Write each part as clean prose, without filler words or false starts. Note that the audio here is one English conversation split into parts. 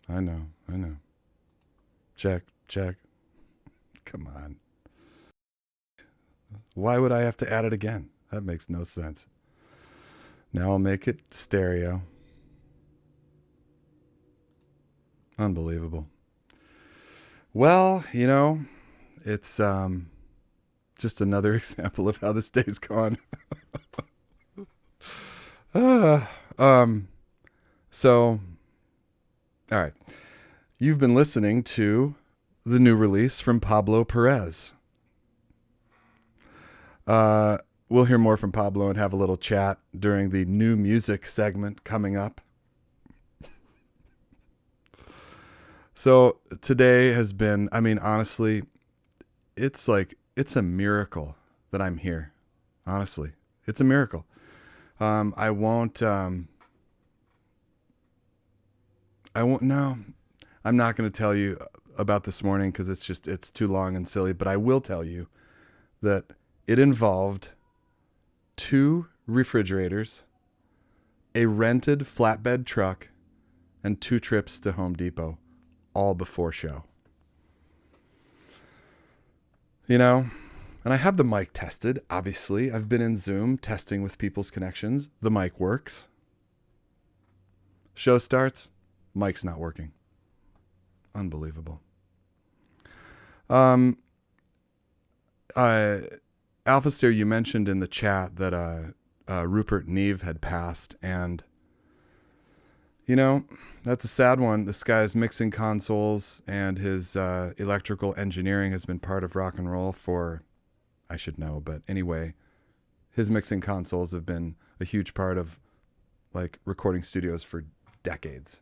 I know. I know. Check. Check. Come on. Why would I have to add it again? That makes no sense. Now I'll make it stereo. Unbelievable. Well, it's just another example of how this day's gone. uh, um, so, all right. You've been listening to the new release from Pablo Perez. We'll hear more from Pablo and have a little chat during the new music segment coming up. So today has been, honestly, it's a miracle that I'm here. Honestly, it's a miracle. I won't, no, I'm not going to tell you about this morning because it's too long and silly, but I will tell you that it involved 2 refrigerators, a rented flatbed truck, and 2 trips to Home Depot, all before show. And I have the mic tested, obviously. I've been in Zoom testing with people's connections. The mic works. Show starts, mic's not working. Unbelievable. Alphaster, you mentioned in the chat that Rupert Neve had passed, and that's a sad one. This guy's mixing consoles and his electrical engineering has been part of rock and roll for, I should know, but anyway, his mixing consoles have been a huge part of recording studios for decades.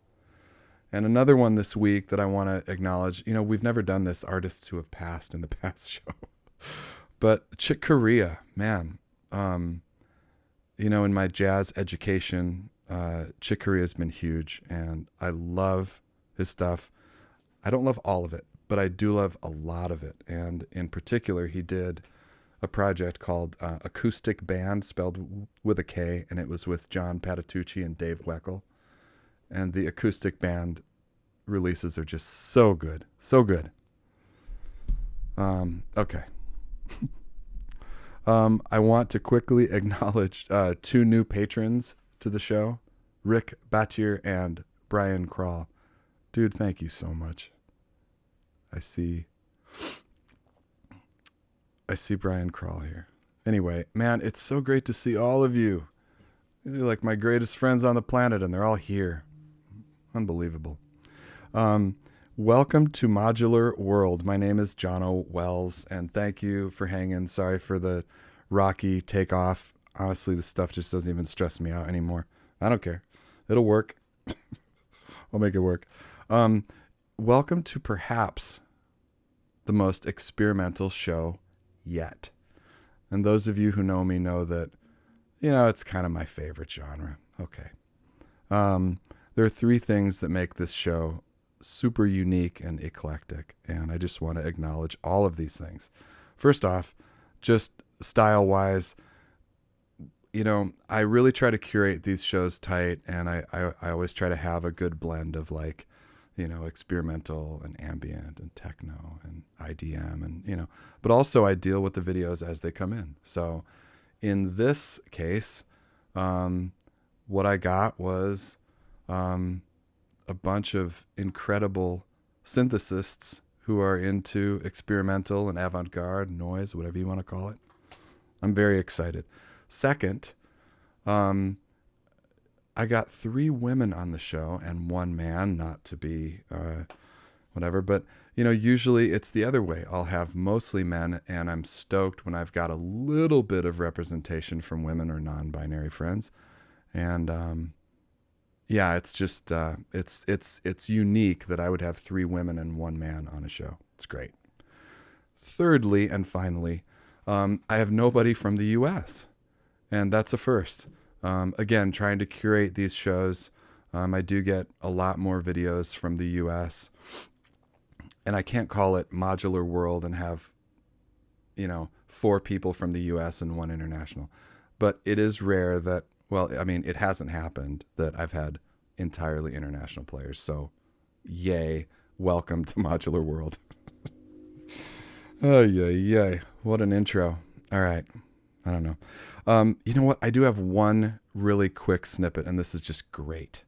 And another one this week that I want to acknowledge, we've never done this, artists who have passed in the past show. But Chick Corea, man, in my jazz education, Chick Corea has been huge, and I love his stuff. I don't love all of it, but I do love a lot of it. And in particular, he did a project called Acoustic Band, spelled with a K, and it was with John Patitucci and Dave Weckl. And the Acoustic Band releases are just so good. So good. Okay. I want to quickly acknowledge 2 new patrons to the show, Rick Batier and Brian Crawl. Dude, thank you so much. I see Brian Crawl here. Anyway, man, it's so great to see all of you. These are like my greatest friends on the planet, and they're all here. Unbelievable. Welcome to Modular World. My name is Jono Wells, and thank you for hanging. Sorry for the rocky takeoff. Honestly, this stuff just doesn't even stress me out anymore. I don't care. It'll work. I'll make it work. Welcome to perhaps the most experimental show yet. And those of you who know me know that, it's kind of my favorite genre. Okay. There are 3 things that make this show super unique and eclectic, and I just want to acknowledge all of these things. First off, just style-wise, I really try to curate these shows tight, and I always try to have a good blend of experimental and ambient and techno and IDM and, but also I deal with the videos as they come in. So in this case, what I got was a bunch of incredible synthesists who are into experimental and avant-garde noise, whatever you want to call it. I'm very excited. Second, I got 3 women on the show and 1 man, not to be whatever, but usually it's the other way. I'll have mostly men, and I'm stoked when I've got a little bit of representation from women or non-binary friends. And yeah, it's just it's unique that I would have 3 women and 1 man on a show. It's great. Thirdly and finally, I have nobody from the U.S., and that's a first. Again, trying to curate these shows. I do get a lot more videos from the U.S., and I can't call it Modular World and have 4 people from the U.S. and 1 international. But it is rare that, it hasn't happened that I've had entirely international players. So Yay. Welcome to Modular World. Oh, yay. What an intro. All right. I don't know. You know what? I do have one really quick snippet, and this is just great.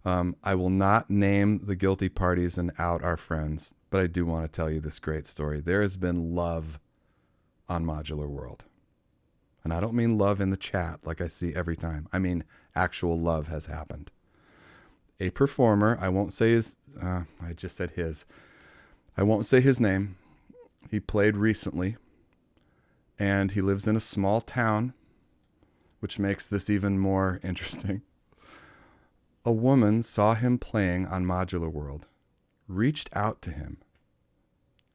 I will not name the guilty parties and out our friends, but I do want to tell you this great story. There has been love on Modular World. And I don't mean love in the chat like I see every time. I mean actual love has happened. A performer, I won't say his, I just said his. I won't say his name. He played recently, and he lives in a small town, which makes this even more interesting. A woman saw him playing on Modular World, reached out to him,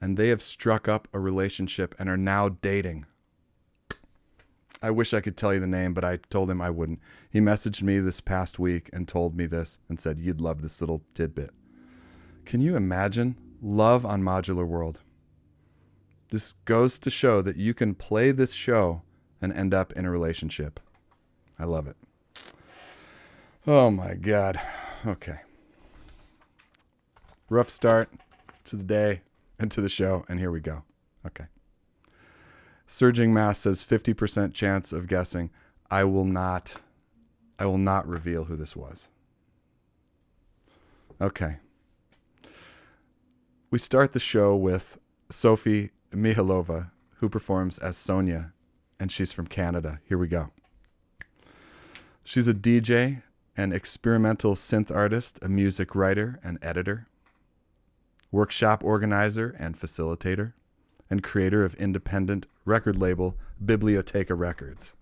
and they have struck up a relationship and are now dating. I wish I could tell you the name, but I told him I wouldn't. He messaged me this past week and told me this and said, you'd love this little tidbit. Can you imagine love on Modular World? This goes to show that you can play this show and end up in a relationship. I love it. Oh my God. Okay. Rough start to the day and to the show, and here we go. Okay. Surging Mass says 50% chance of guessing. I will not reveal who this was. Okay. We start the show with Sophie Mihalova, who performs as Sonja, and she's from Canada. Here we go. She's a DJ, an experimental synth artist, a music writer and editor, workshop organizer and facilitator, and creator of independent record label Biblioteca Records.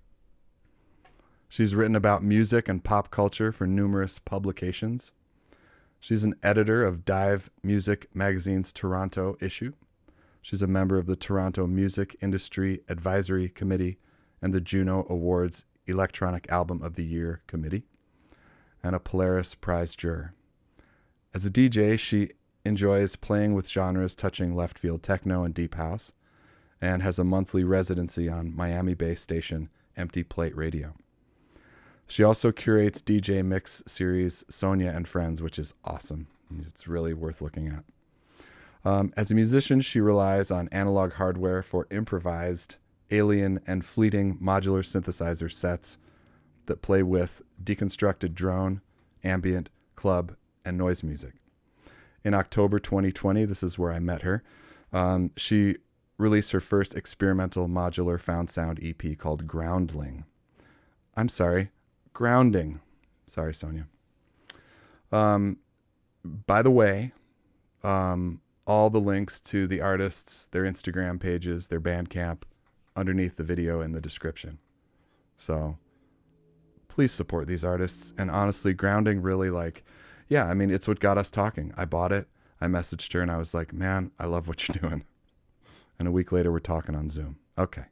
She's written about music and pop culture for numerous publications. She's an editor of Dive Music Magazine's Toronto issue. She's a member of the Toronto Music Industry Advisory Committee and the Juno Awards Electronic Album of the Year Committee, and a Polaris Prize juror. As a DJ, she enjoys playing with genres touching left field techno and deep house, and has a monthly residency on Miami-based station Empty Plate Radio. She also curates DJ mix series Sonja and Friends, which is awesome. It's really worth looking at. As a musician, she relies on analog hardware for improvised, alien, and fleeting modular synthesizer sets that play with deconstructed drone, ambient, club, and noise music. In October 2020, this is where I met her, she released her first experimental modular found sound EP called Groundling. I'm sorry, Grounding. Sorry, Sonja. By the way, all the links to the artists, their Instagram pages, their Bandcamp, underneath the video in the description. So please support these artists. And honestly, Grounding really it's what got us talking. I bought it. I messaged her and I was like, man, I love what you're doing. And a week later, we're talking on Zoom. Okay.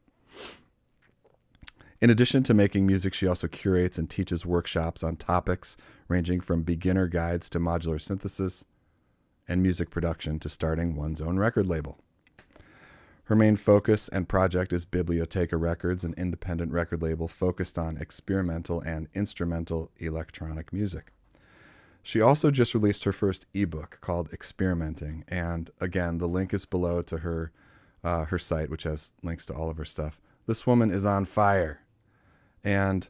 In addition to making music, she also curates and teaches workshops on topics ranging from beginner guides to modular synthesis and music production to starting one's own record label. Her main focus and project is Biblioteca Records, an independent record label focused on experimental and instrumental electronic music. She also just released her first ebook called Experimenting, and again, the link is below to her site, which has links to all of her stuff. This woman is on fire. And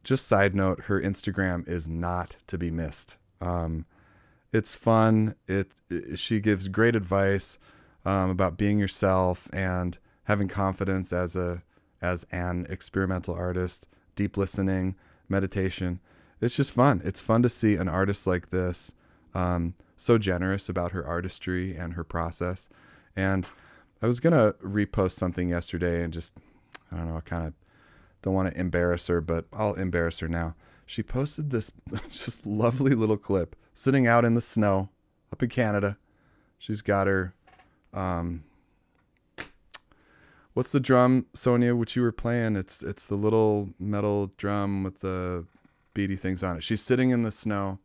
just side note, her Instagram is not to be missed. It's fun. She gives great advice about being yourself and having confidence as an experimental artist, deep listening, meditation. It's just fun. It's fun to see an artist like this, so generous about her artistry and her process. And I was going to repost something yesterday and just, I don't know, I kind of don't want to embarrass her, but I'll embarrass her now. She posted this just lovely little clip sitting out in the snow up in Canada. She's got her, what's the drum, Sonja, which you were playing? It's the little metal drum with the beady things on it. She's sitting in the snow.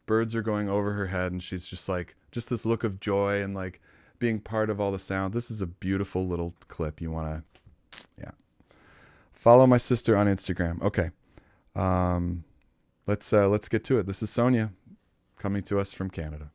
Birds are going over her head, and she's just this look of joy and like being part of all the sound. This is a beautiful little clip. You want to, yeah. Follow my sister on Instagram. Okay. Let's get to it. This is Sonja coming to us from Canada.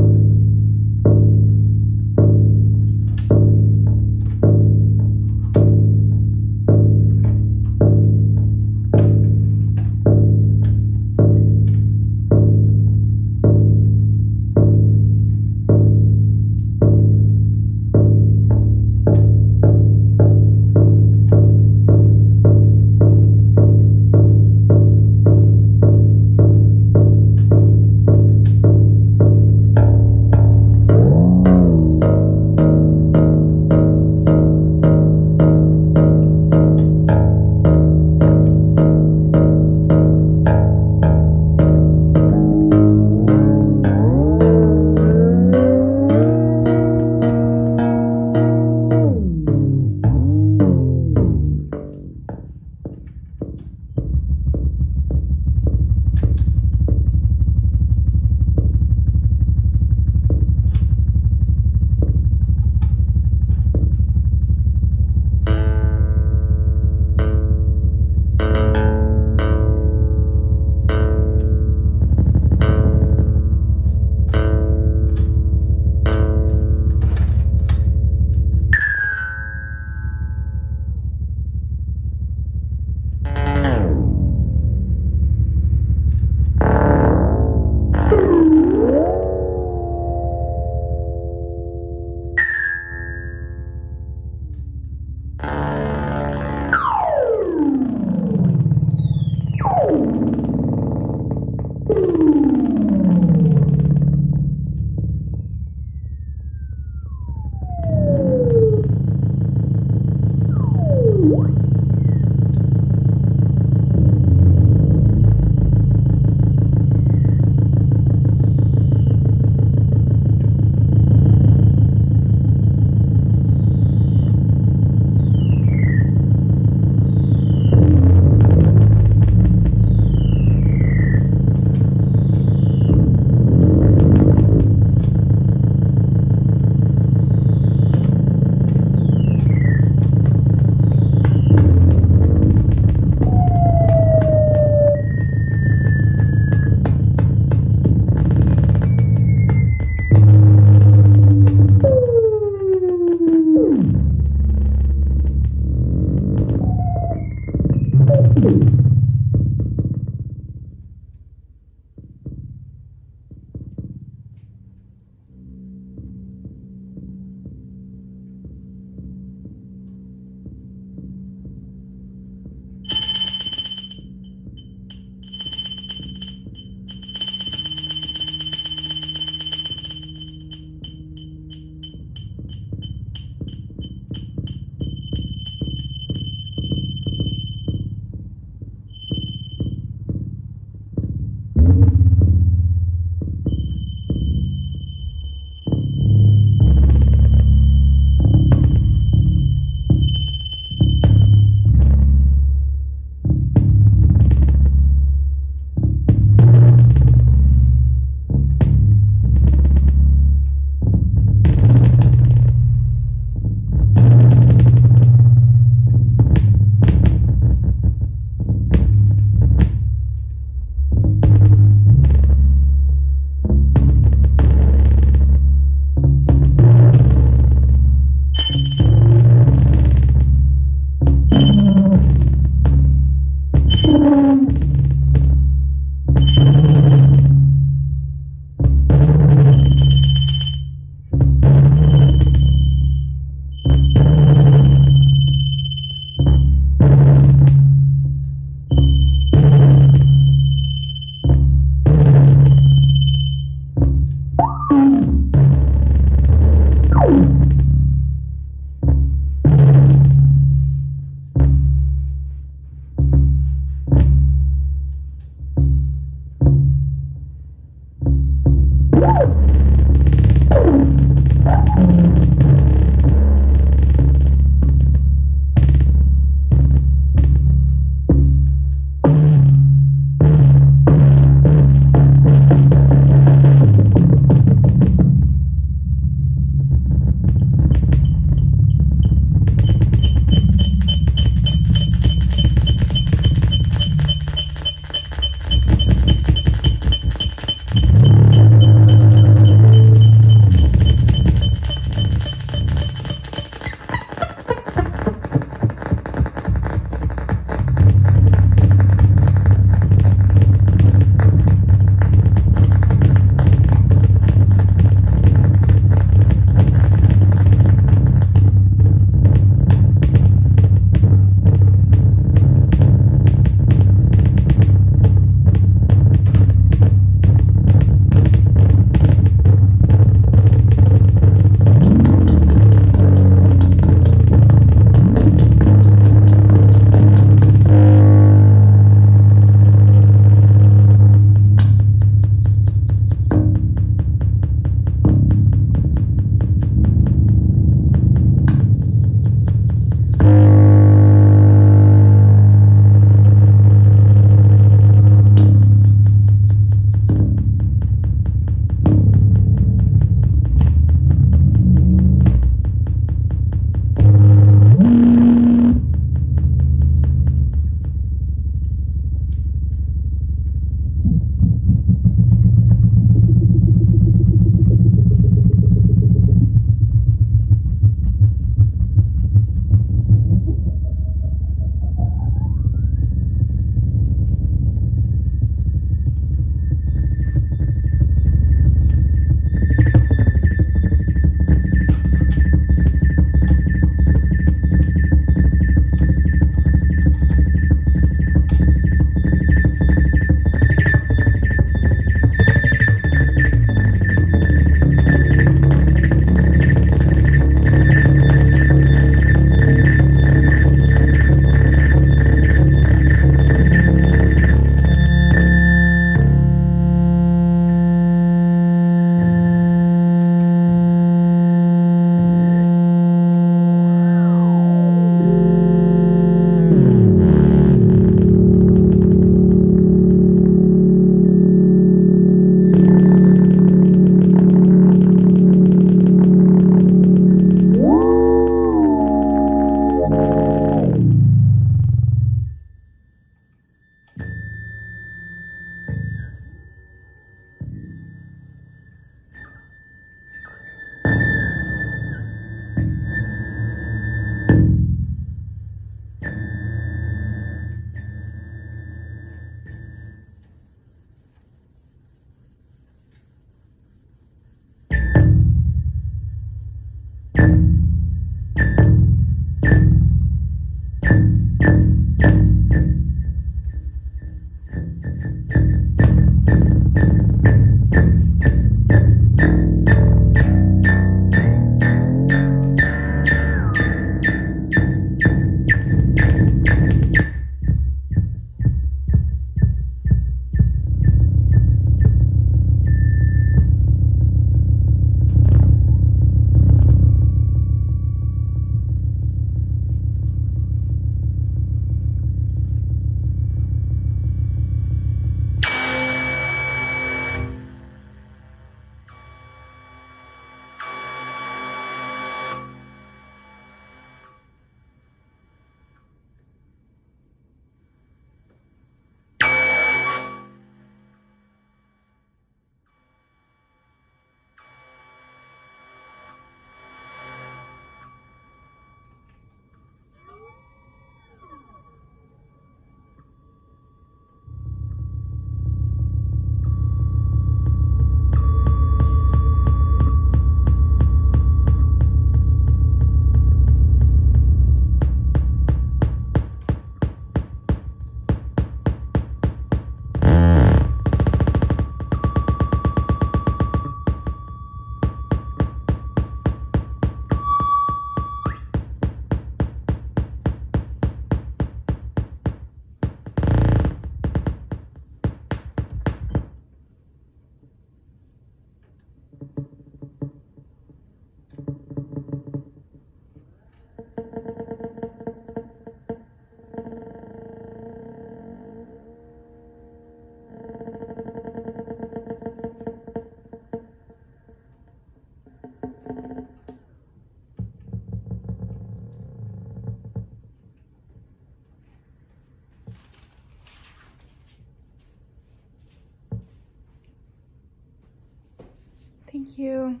Thank you.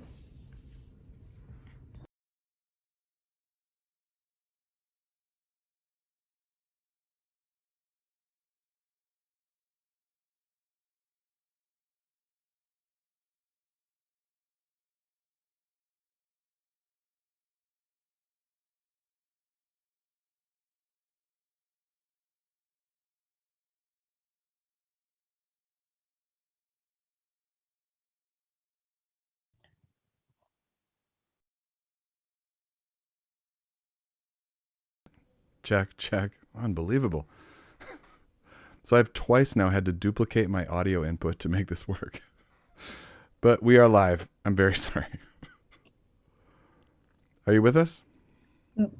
Check, check. Unbelievable. So I've twice now had to duplicate my audio input to make this work. But we are live. I'm very sorry. Are you with us?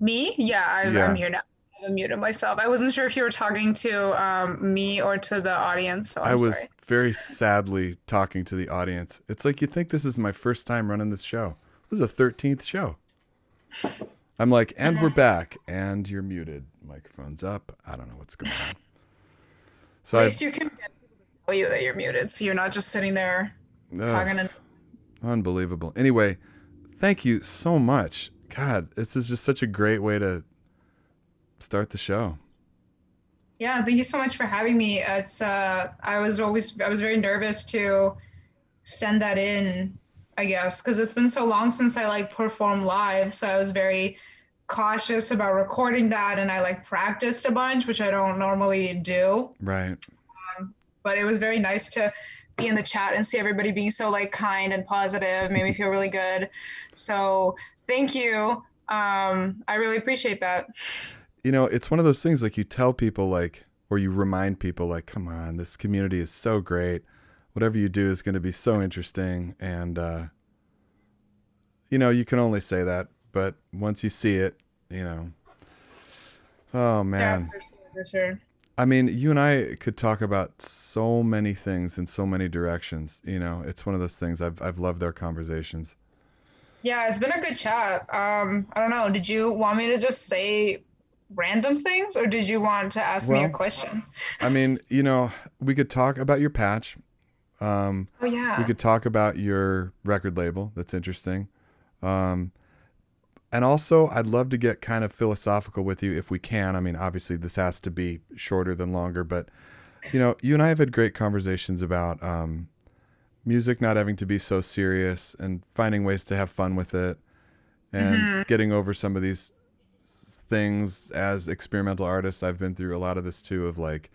Me? Yeah, I'm Yeah. here now. I've muted myself. I wasn't sure if you were talking to me or to the audience, so I I'm was sorry. very sadly talking to the audience. It's like you think this is my first time running this show. This is the 13th show. I'm like, and we're back, and you're muted. Microphone's up. I don't know what's going on. At So I've, least you can tell you that you're muted, so you're not just sitting there ugh, talking. And unbelievable. Anyway, thank you so much. God, this is just such a great way to start the show. yeah, thank you so much for having me. It's I was very nervous to send that in, I guess, because it's been so long since I like performed live, so I was very cautious about recording that, and I like practiced a bunch, which I don't normally do. Right. But it was very nice to be in the chat and see everybody being so like kind and positive. Made me feel really good. So thank you. I really appreciate that. It's one of those things like you tell people like, or you remind people like, come on, this community is so great. Whatever you do is going to be so interesting. And, you can only say that, but once you see it, you know, oh Yeah, man. for sure, for sure. I mean, you and I could talk about so many things in so many directions. It's one of those things I've loved our conversations. Yeah, it's been a good chat. I don't know. Did you want me to just say random things, or did you want to ask me a Well, question? I mean, we could talk about your patch. Um, Oh we yeah, could talk about your record label. That's interesting. Um, and also, I'd love to get kind of philosophical with you if we can. I mean, obviously, this has to be shorter than longer, but you and I have had great conversations about music not having to be so serious and finding ways to have fun with it and hmm, getting over some of these things as experimental artists. I've been through a lot of this too of like,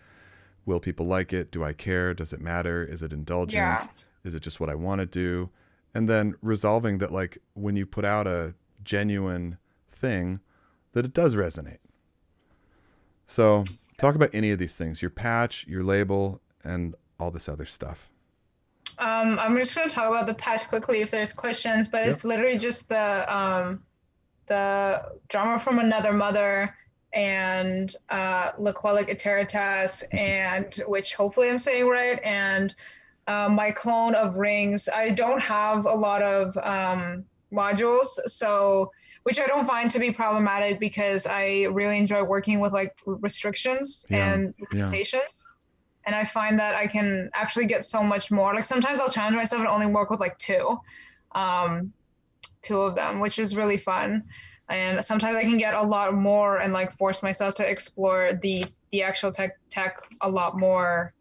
will people like it? Do I care? Does it matter? Is it yeah, indulgent? Is it just what I want to do? And then resolving that, like, when you put out a genuine thing, that it does resonate. So, talk about any of these things, your patch, your label, and all this other stuff. I'm just gonna talk about the patch quickly if there's questions, but Yep. it's literally just the drummer from Another Mother and Laquelic Iteritas, and which hopefully I'm saying right, and my clone of Rings. I don't have a lot of modules, so which I don't find to be problematic because I really enjoy working with like restrictions Yeah. and Yeah. limitations. And I find that I can actually get so much more. Like sometimes I'll challenge myself and only work with like um, two of them, which is really fun. And sometimes I can get a lot more and like force myself to explore the actual tech a lot more,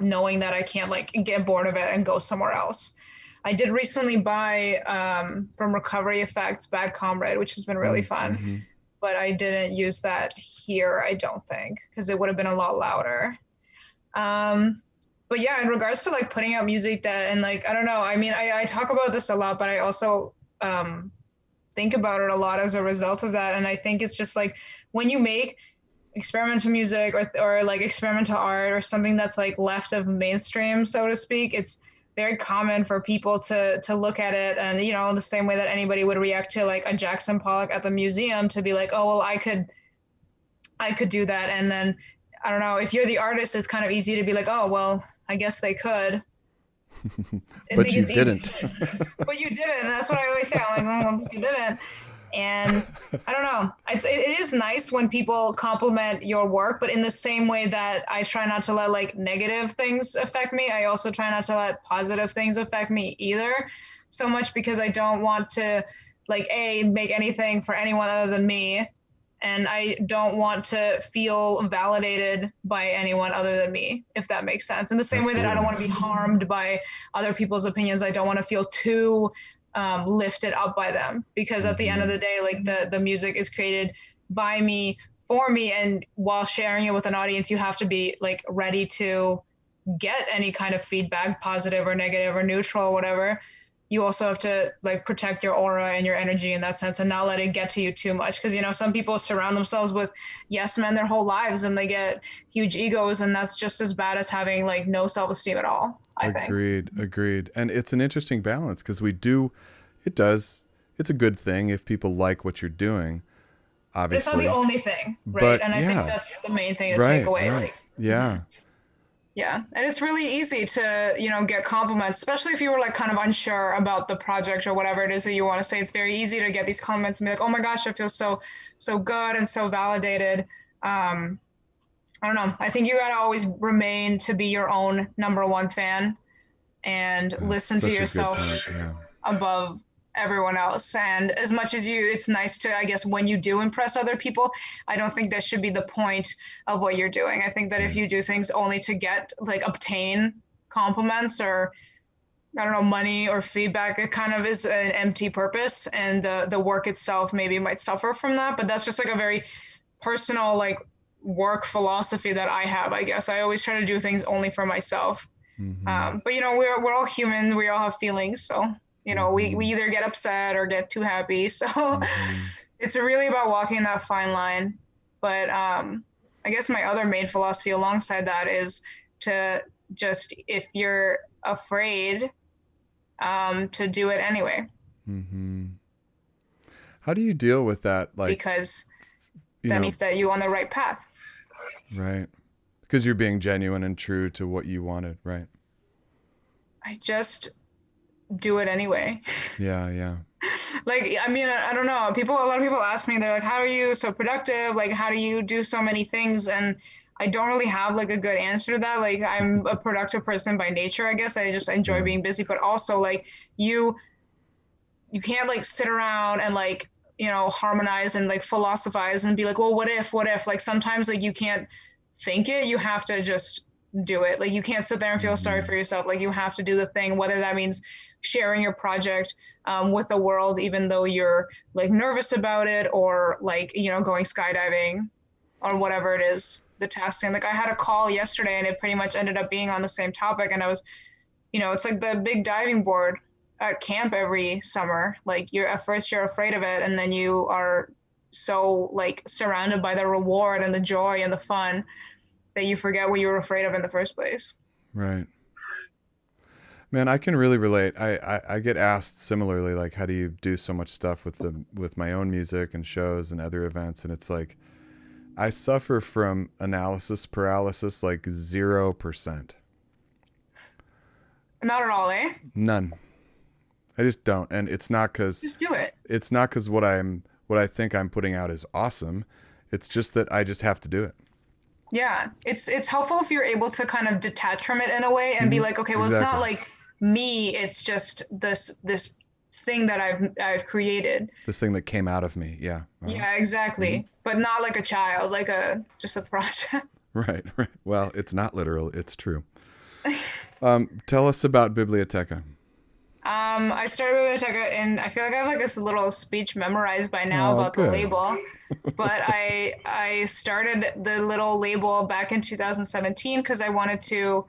knowing that I can't like get bored of it and go somewhere else. I did recently buy from Recovery Effects Bad Comrade, which has been really fun, Mm-hmm. but I didn't use that here, I don't think, because it would have been a lot louder. Um, but yeah, in regards to like putting out music that and like I don't know, I mean I talk about this a lot, but I also think about it a lot as a result of that. And I think it's just like when you make experimental music or like experimental art or something that's like left of mainstream, so to speak, it's very common for people to look at it and the same way that anybody would react to like a Jackson Pollock at the museum to be like, oh well, I could do that. And then I don't know, if you're the artist, it's kind of easy to be like, oh well, I guess they could. I But think you it's easy, didn't. but you didn't. And that's what I always say. I'm like, oh, well, you didn't. And I don't know. It is nice when people compliment your work, but in the same way that I try not to let like negative things affect me, I also try not to let positive things affect me either. so much because I don't want to like make anything for anyone other than me, and I don't want to feel validated by anyone other than me, if that makes sense. In the same way that I don't want to be harmed by other people's opinions, I don't want to feel too lifted up by them, because at the end of the day, like the music is created by me, for me, and while sharing it with an audience, you have to be like ready to get any kind of feedback, positive or negative or neutral or whatever. You also have to like protect your aura and your energy in that sense, and not let it get to you too much, because you know some people surround themselves with yes men their whole lives and they get huge egos, and that's just as bad as having like no self-esteem at all, I think. Agreed. And it's an interesting balance, because it's a good thing if people like what you're doing, obviously. But it's not the only thing, right? But, and I think that's the main thing to take away. Like, yeah. Yeah, and it's really easy to, you know, get compliments, especially if you were like kind of unsure about the project or whatever it is that you want to say. It's very easy to get these compliments and be like, "Oh my gosh, I feel so good and so validated." I don't know. I think you gotta always remain to be your own number one fan and listen to yourself above everyone else. And as much as it's nice to, I guess, when you do impress other people, I don't think that should be the point of what you're doing. I think that if you do things only to get like obtain compliments or I don't know, money or feedback, it kind of is an empty purpose, and the work itself maybe might suffer from that. But that's just like a very personal like work philosophy that I have, I guess. I always try to do things only for myself. But you know, we're all human, we all have feelings, so you know, we either get upset or get too happy. So it's really about walking that fine line. But I guess my other main philosophy alongside that is to just, if you're afraid, to do it anyway. How do you deal with that? Like, because that means that you're on the right path. Right. Because you're being genuine and true to what you wanted, right? I just do it anyway. Yeah. Like, I mean, I don't know. A lot of people ask me, they're like, how are you so productive? Like, how do you do so many things? And I don't really have like a good answer to that. Like, I'm a productive person by nature, I guess. I just enjoy being busy, but also like you can't like sit around and like, you know, harmonize and like philosophize and be like, well, what if? Like sometimes like you can't think it, you have to just do it. Like you can't sit there and feel sorry for yourself. Like you have to do the thing, whether that means sharing your project with the world, even though you're like nervous about it, or like, you know, going skydiving or whatever it is, the tasking. Like I had a call yesterday and it pretty much ended up being on the same topic. And I was, you know, it's like the big diving board at camp every summer. Like at first you're afraid of it, and then you are so like surrounded by the reward and the joy and the fun that you forget what you were afraid of in the first place. Right. Man, I can really relate. I get asked similarly, like, how do you do so much stuff with my own music and shows and other events? And it's like, I suffer from analysis paralysis, like 0%. Not at all, eh? None. I just don't. And it's not because just do it. It's not because what I think I'm putting out is awesome. It's just that I just have to do it. Yeah, it's helpful if you're able to kind of detach from it in a way and be like, okay, well, It's not like me. It's just this thing that I've created. This thing that came out of me. Yeah. Yeah, exactly. But not like a child, like just a project. Right. Well, it's not literal. It's true. Tell us about Biblioteca. I started Biblioteca, and I feel like I have like this little speech memorized by now about the label. But I started the little label back in 2017 because I wanted to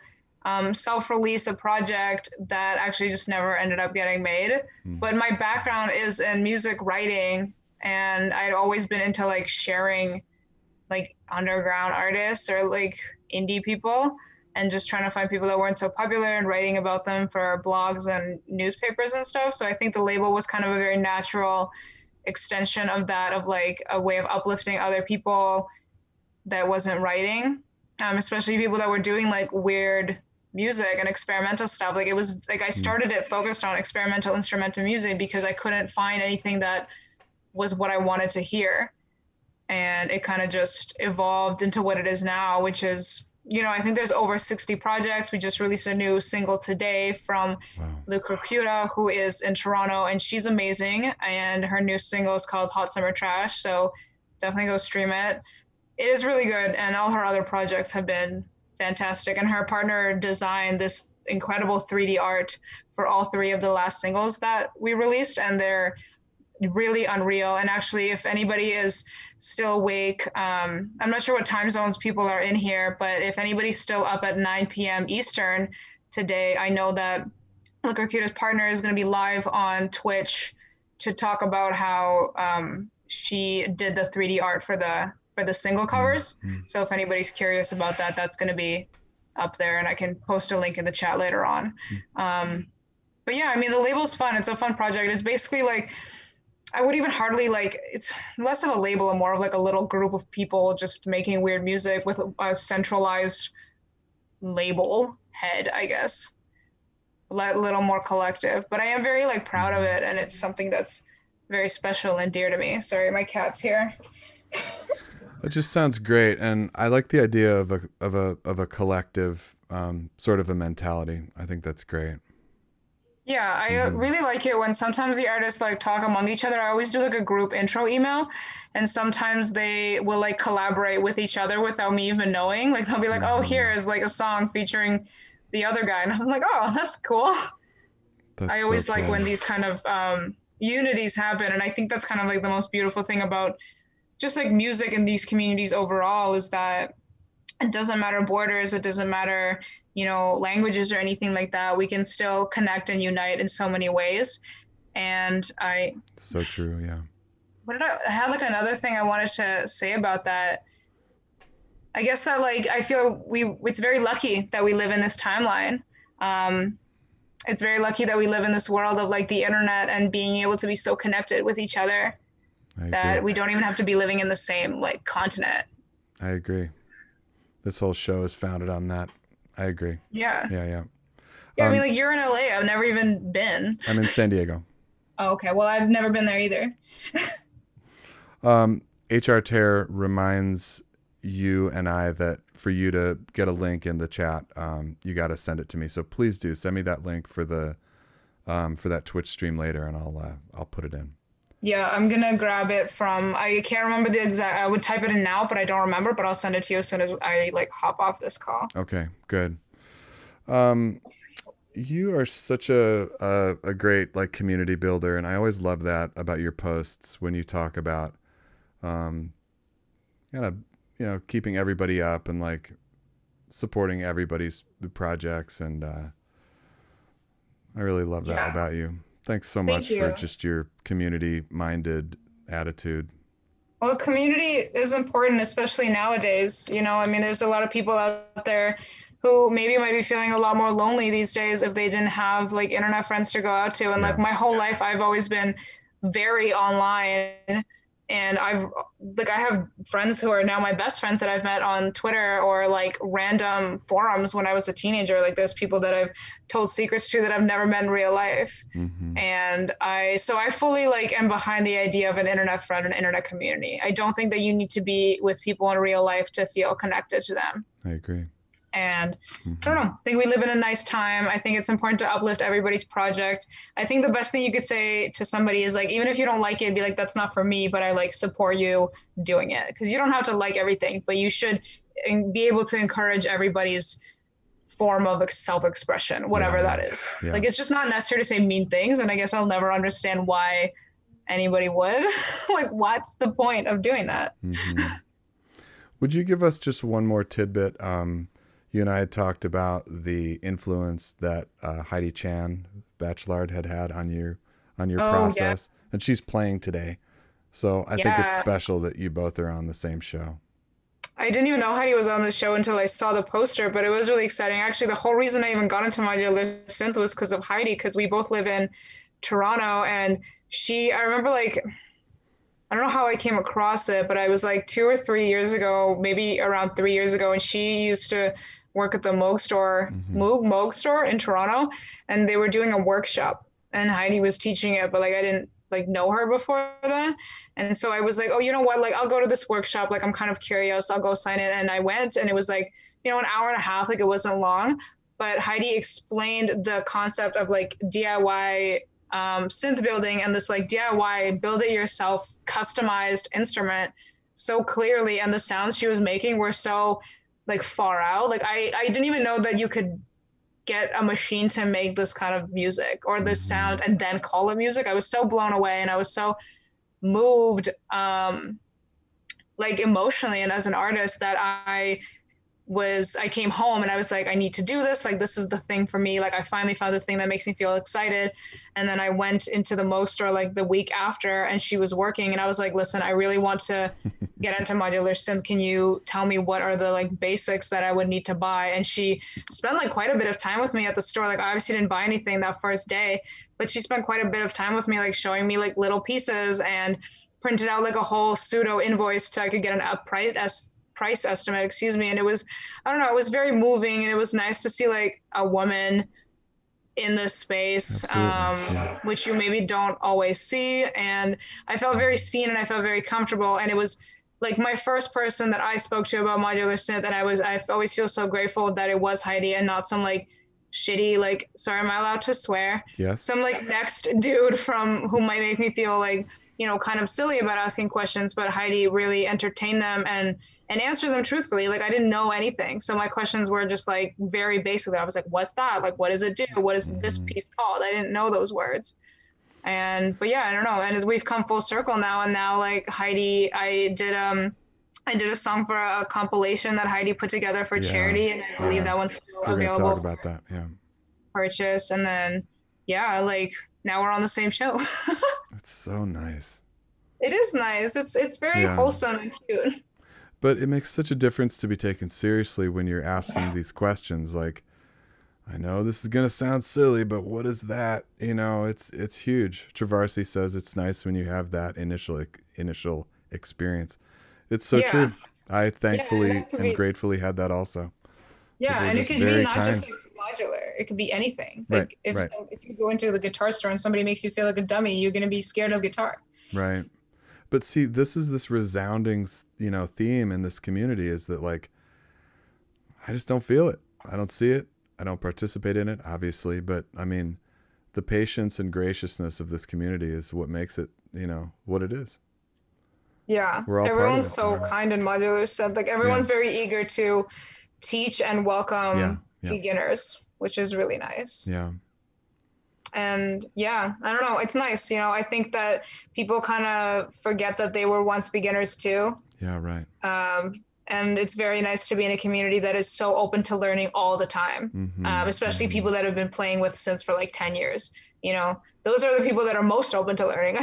self-release a project that actually just never ended up getting made. But my background is in music writing, and I'd always been into like sharing like underground artists or like indie people, and just trying to find people that weren't so popular and writing about them for blogs and newspapers and stuff. So I think the label was kind of a very natural extension of that, of like a way of uplifting other people that wasn't writing, especially people that were doing like weird music and experimental stuff. Like it was like I started it focused on experimental instrumental music because I couldn't find anything that was what I wanted to hear. And it kind of just evolved into what it is now, which is I think there's over 60 projects. We just released a new single today from Wow. Lucrecuta, who is in Toronto, and she's amazing. And her new single is called Hot Summer Trash. So definitely go stream it. It is really good, and all her other projects have been fantastic. And her partner designed this incredible 3D art for all three of the last singles that we released, and they're really unreal. And actually, if anybody is still awake, I'm not sure what time zones people are in here, but if anybody's still up at 9 p.m. Eastern today, I know that Lucrecuta's partner is going to be live on Twitch to talk about how she did the 3D art for the single covers. Mm-hmm. So if anybody's curious about that, that's going to be up there, and I can post a link in the chat later on. But yeah, I mean, the label's fun. It's a fun project. It's basically like, I would even hardly like, it's less of a label and more of like a little group of people just making weird music with a centralized label head, I guess. A little more collective. But I am very like proud of it, and it's something that's very special and dear to me. Sorry, my cat's here. It just sounds great, and I like the idea of a collective sort of a mentality. I think that's great. Yeah, I really like it when sometimes the artists like talk among each other. I always do like a group intro email, and sometimes they will like collaborate with each other without me even knowing. Like they'll be like, "Oh, here is like a song featuring the other guy," and I'm like, "Oh, that's cool." I always like when these kind of unities happen, and I think that's kind of like the most beautiful thing about just like music in these communities overall is that it doesn't matter borders, it doesn't matter languages or anything like that. We can still connect and unite in so many ways. And so true. Yeah. I had like another thing I wanted to say about that. I guess that like I feel it's very lucky that we live in this timeline. It's very lucky that we live in this world of like the internet and being able to be so connected with each other that we don't even have to be living in the same like continent. I agree. This whole show is founded on that. I agree. Yeah. Yeah. Yeah, I mean, like, you're in LA. I've never even been. I'm in San Diego. Oh, okay. Well, I've never been there either. HR Tear reminds you and I that for you to get a link in the chat, you got to send it to me. So please do send me that link for that Twitch stream later, and I'll put it in. Yeah, I'm gonna grab it from. I can't remember the exact. I would type it in now, but I don't remember. But I'll send it to you as soon as I like hop off this call. Okay, good. You are such a great like community builder, and I always love that about your posts when you talk about, kind of, keeping everybody up and like supporting everybody's projects, and I really love that about you. Thanks so much for just your community-minded attitude. Well, community is important, especially nowadays. I mean, there's a lot of people out there who maybe might be feeling a lot more lonely these days if they didn't have like internet friends to go out to. And like my whole life, I've always been very online. And I have friends who are now my best friends that I've met on Twitter or like random forums when I was a teenager. Like there's people that I've told secrets to that I've never met in real life. Mm-hmm. And I fully like am behind the idea of an internet friend and internet community. I don't think that you need to be with people in real life to feel connected to them. I agree. And I don't know, I think we live in a nice time. I think it's important to uplift everybody's project. I think the best thing you could say to somebody is like, even if you don't like it, be like, that's not for me, but I like support you doing it. Because you don't have to like everything, but you should be able to encourage everybody's form of self-expression, whatever that is. Yeah. Like, it's just not necessary to say mean things. And I guess I'll never understand why anybody would. Like, what's the point of doing that? Mm-hmm. Would you give us just one more tidbit? You and I had talked about the influence that Heidi Chan, Bachelard, had on your process, and she's playing today. So I think it's special that you both are on the same show. I didn't even know Heidi was on the show until I saw the poster, but it was really exciting. Actually, the whole reason I even got into Modular Synth was because of Heidi, because we both live in Toronto, and I remember like, I don't know how I came across it, but I was like 2 or 3 years ago, maybe around 3 years ago, and she used to work at the Moog store, Moog store in Toronto, and they were doing a workshop, and Heidi was teaching it, but like I didn't like know her before then, and so I was like, oh, you know what, like I'll go to this workshop, like I'm kind of curious, I'll go sign it, and I went, and it was like an hour and a half, like it wasn't long, but Heidi explained the concept of like DIY synth building and this like DIY build it yourself customized instrument so clearly, and the sounds she was making were so like far out. Like I didn't even know that you could get a machine to make this kind of music or this Mm-hmm. sound and then call it music. I was so blown away and I was so moved like emotionally and as an artist that I came home and I was like, I need to do this. Like, this is the thing for me. Like, I finally found the thing that makes me feel excited. And then I went into the Mo store like the week after and she was working. And I was like, listen, I really want to get into modular synth. Can you tell me what are the like basics that I would need to buy? And she spent like quite a bit of time with me at the store. Like, I obviously didn't buy anything that first day, but she spent quite a bit of time with me, like showing me like little pieces and printed out like a whole pseudo invoice so I could get a price estimate, excuse me. And it was, I don't know, it was very moving and it was nice to see like a woman in this space, Absolutely. Yeah. which you maybe don't always see. And I felt very seen and I felt very comfortable. And it was like my first person that I spoke to about modular synth. And I always feel so grateful that it was Heidi and not some like shitty, like, sorry, am I allowed to swear? Yes. Some like next dude from who might make me feel like, kind of silly about asking questions, but Heidi really entertained them and answer them truthfully. Like I didn't know anything. So my questions were just like very basic. I was like, what's that? Like, what does it do? What is this Mm-hmm. piece called? I didn't know those words. But yeah, I don't know. And as we've come full circle now, and now like Heidi, I did a song for a compilation that Heidi put together for Yeah. charity. And I believe Yeah. that one's still We're gonna talk available about for that. Yeah. purchase. And then, yeah, like now we're on the same show. It's so nice. It is nice. It's very Yeah. wholesome and cute. But it makes such a difference to be taken seriously when you're asking these questions. Like, I know this is gonna sound silly, but what is that? It's huge. Travarsi says it's nice when you have that initial experience. It's so Yeah. true. I Yeah, and thankfully that could and be gratefully had that also. People yeah, are and it just could be very not just kind. like modular. It could be anything. Right, Like if right, if you go into the guitar store and somebody makes you feel like a dummy, you're gonna be scared of guitar. right. But see, this is this resounding, theme in this community is that like I just don't feel it. I don't see it. I don't participate in it, obviously, but I mean, the patience and graciousness of this community is what makes it, what it is. Yeah, We're all part of everyone's it. so kind in modular stuff. Like Yeah. everyone's very eager to teach and Yeah. welcome Yeah. beginners, which is really nice. Yeah. And yeah, I don't know, it's nice. I think that people kind of forget that they were once beginners too. Yeah. Right. And it's very nice to be in a community that is so open to learning all the time, Mm-hmm. especially Mm-hmm. people that have been playing with synths for like 10 years. Those are the people that are most open to learning.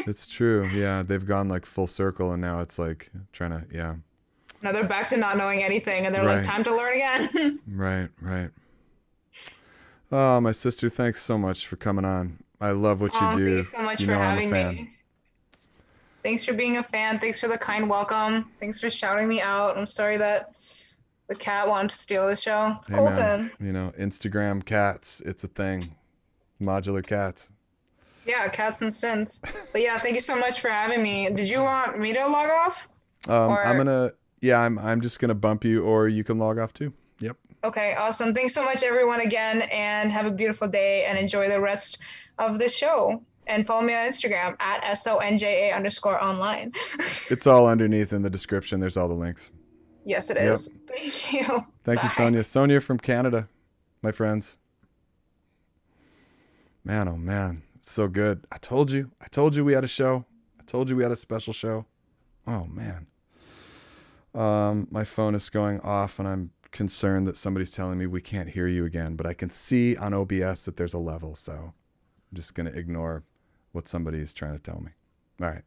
It's true. Yeah. They've gone like full circle and now it's like trying to, yeah. Now they're back to not knowing anything and they're like, Right. time to learn again. Right. Right. Oh, my sister, thanks so much for coming on. I love what you Thank you do. so much You for know I'm a having fan. me. Thanks for being a fan. Thanks for the kind welcome. Thanks for shouting me out. I'm sorry that the cat wanted to steal the show. It's Hey, man, Colton. Instagram cats, it's a thing. Modular cats. Yeah, cats and synths. But yeah, thank you so much for having me. Did you want me to log off? I'm Or gonna, yeah, I'm just gonna bump you, or you can log off too. Yep. okay, awesome. Thanks so much, everyone, again, and have a beautiful day and enjoy the rest of the show. And follow me on Instagram at SONJA_online. It's all underneath in the description. There's all the links. Yes, it Yep. is. Thank you. Thank you, Bye. Sonia. Sonia from Canada, my friends. Man, oh man, it's so good. I told you. I told you we had a show. I told you we had a special show. Oh man. My phone is going off, and I'm concerned that somebody's telling me we can't hear you again. But I can see on OBS that there's a level, so I'm just gonna ignore what somebody is trying to tell me. All right.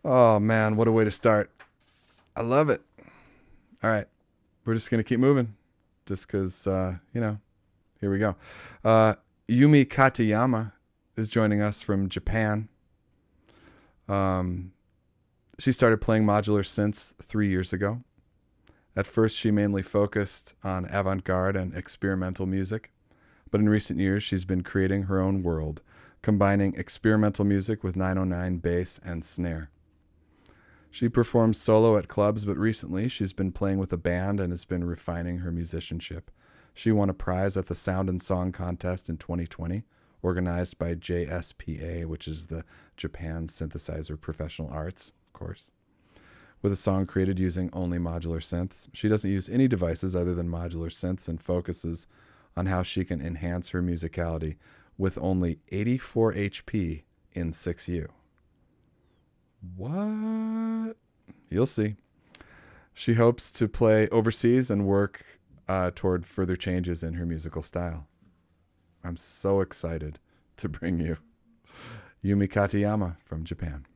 Oh man, what a way to start. I love it. All right, we're just gonna keep moving, just because here we go. Yumi Katayama is joining us from Japan. She started playing modular synths 3 years ago. At first, she mainly focused on avant-garde and experimental music, but in recent years, she's been creating her own world, combining experimental music with 909 bass and snare. She performs solo at clubs, but recently she's been playing with a band and has been refining her musicianship. She won a prize at the Sound and Song Contest in 2020, organized by JSPA, which is the Japan Synthesizer Professional Arts, of course, with a song created using only modular synths. She doesn't use any devices other than modular synths and focuses on how she can enhance her musicality with only 84 HP in 6U. What? You'll see. She hopes to play overseas and work toward further changes in her musical style. I'm so excited to bring you Yumi Katayama from Japan.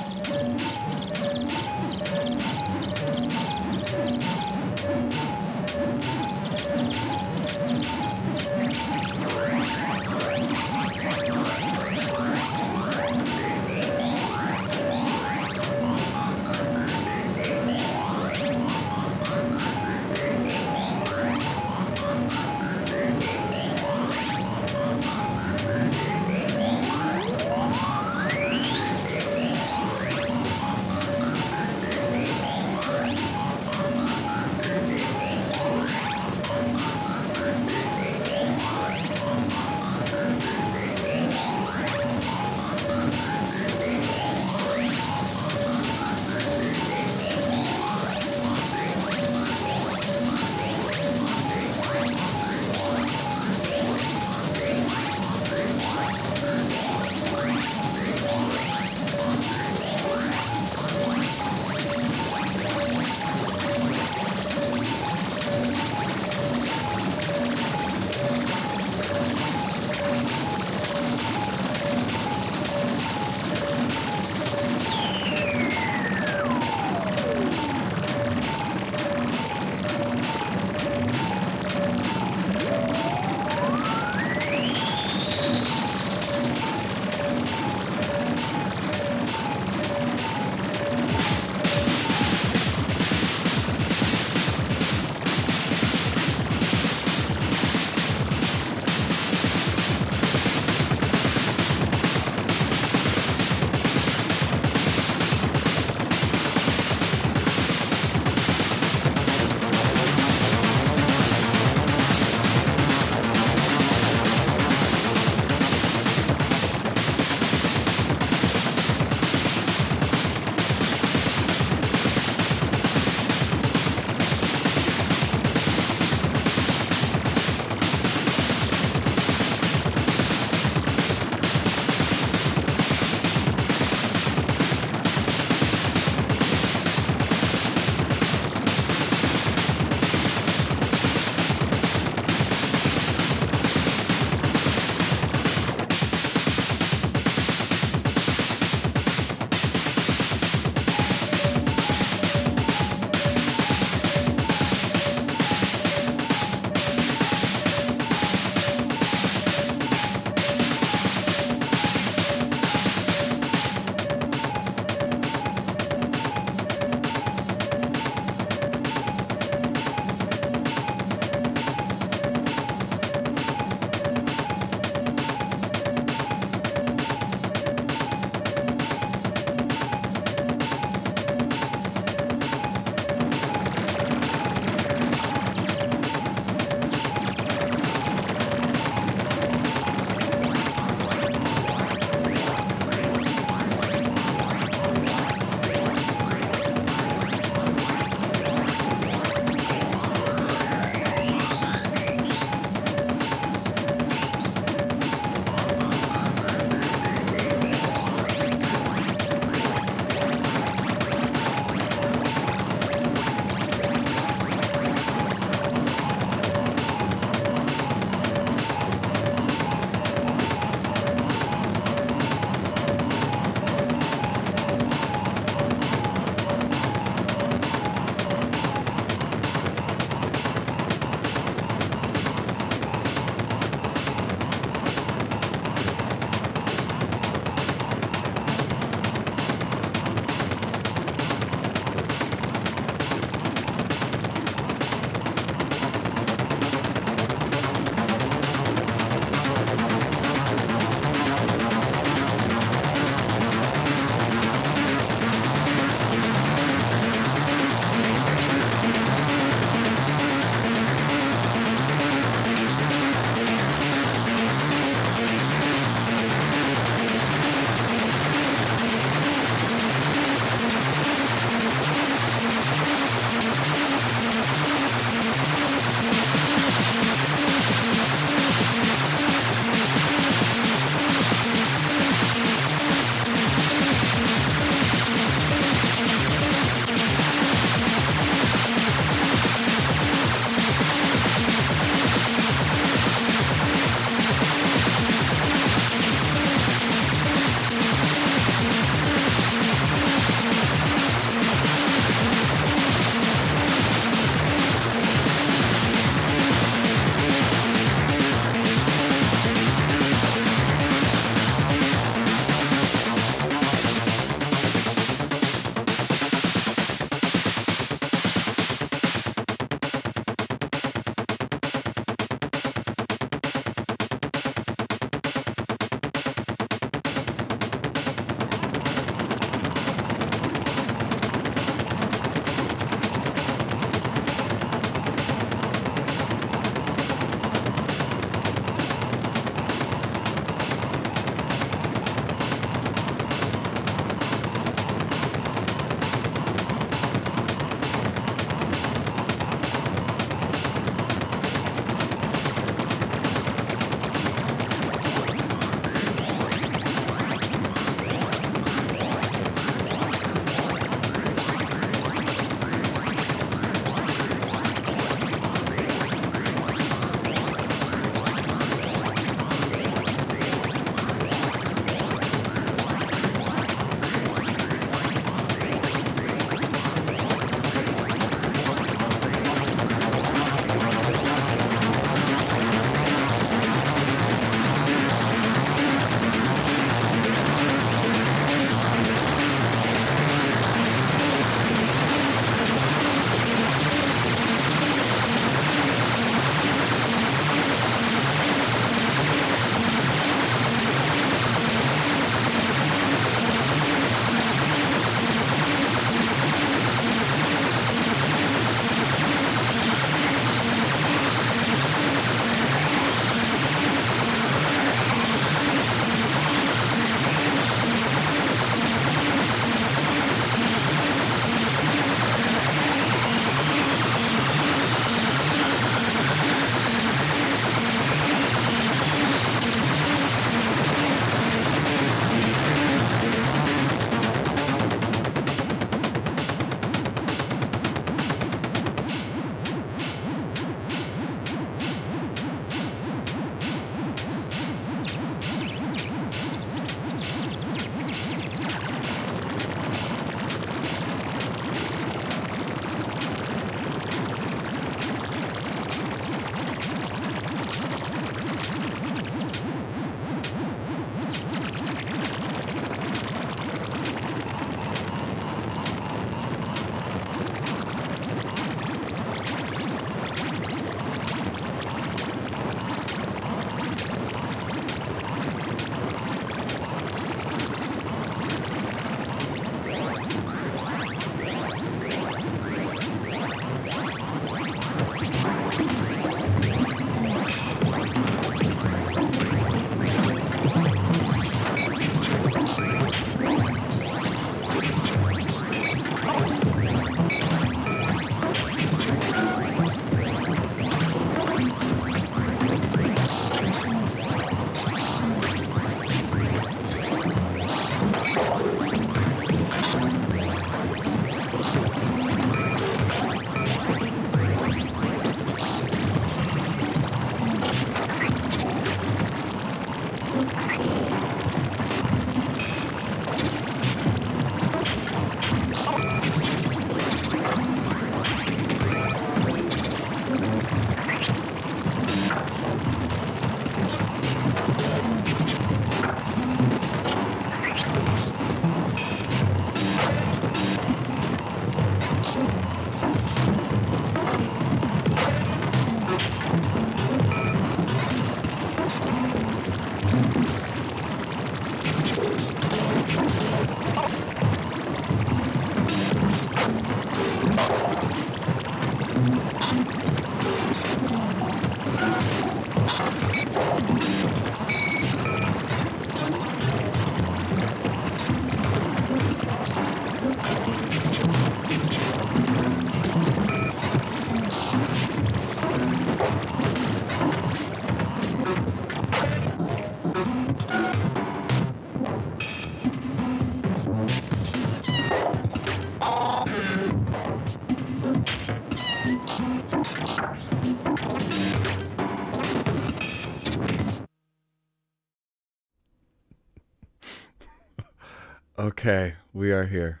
Okay, we are here.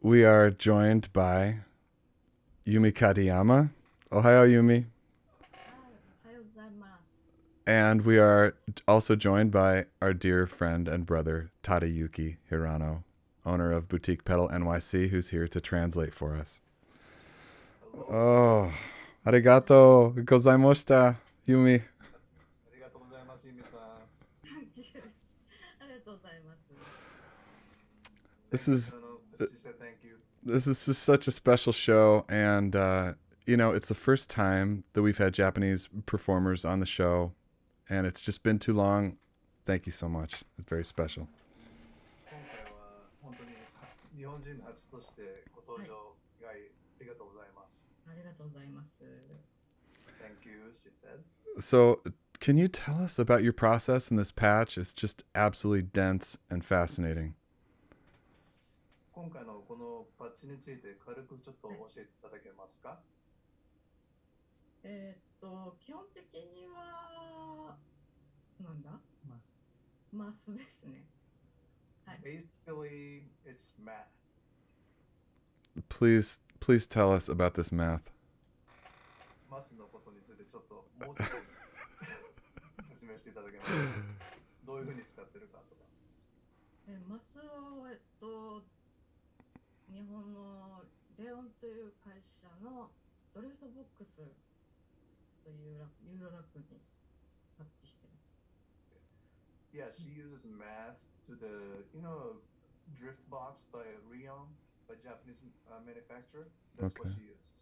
We are joined by Yumi Katayama. Ohio, Yumi. And we are also joined by our dear friend and brother, Tadayuki Hirano, owner of boutique Pedal NYC, who's here to translate for us. Oh, arigato gozaimashita, Yumi. This is just such a special show, and it's the first time that we've had Japanese performers on the show, and it's just been too long. Thank you so much. It's very special. Thank you, she said. So, can you tell us about your process in this patch? It's just absolutely dense and fascinating. 今回のこのパッチについて軽くちょっと教えていただけますか？基本的にはなんだマスですね。はい。Basically, it's math. Please tell us about this math. マスのことについてちょっともうちょっと説明していただけますか？どういうふうに使ってるかとか。マスを日本のレオンという会社のドリフトボックスというユーロラックにパッチしています。Yeah, she uses math to the, drift box by Rion, a Japanese manufacturer. That's Okay. what she used.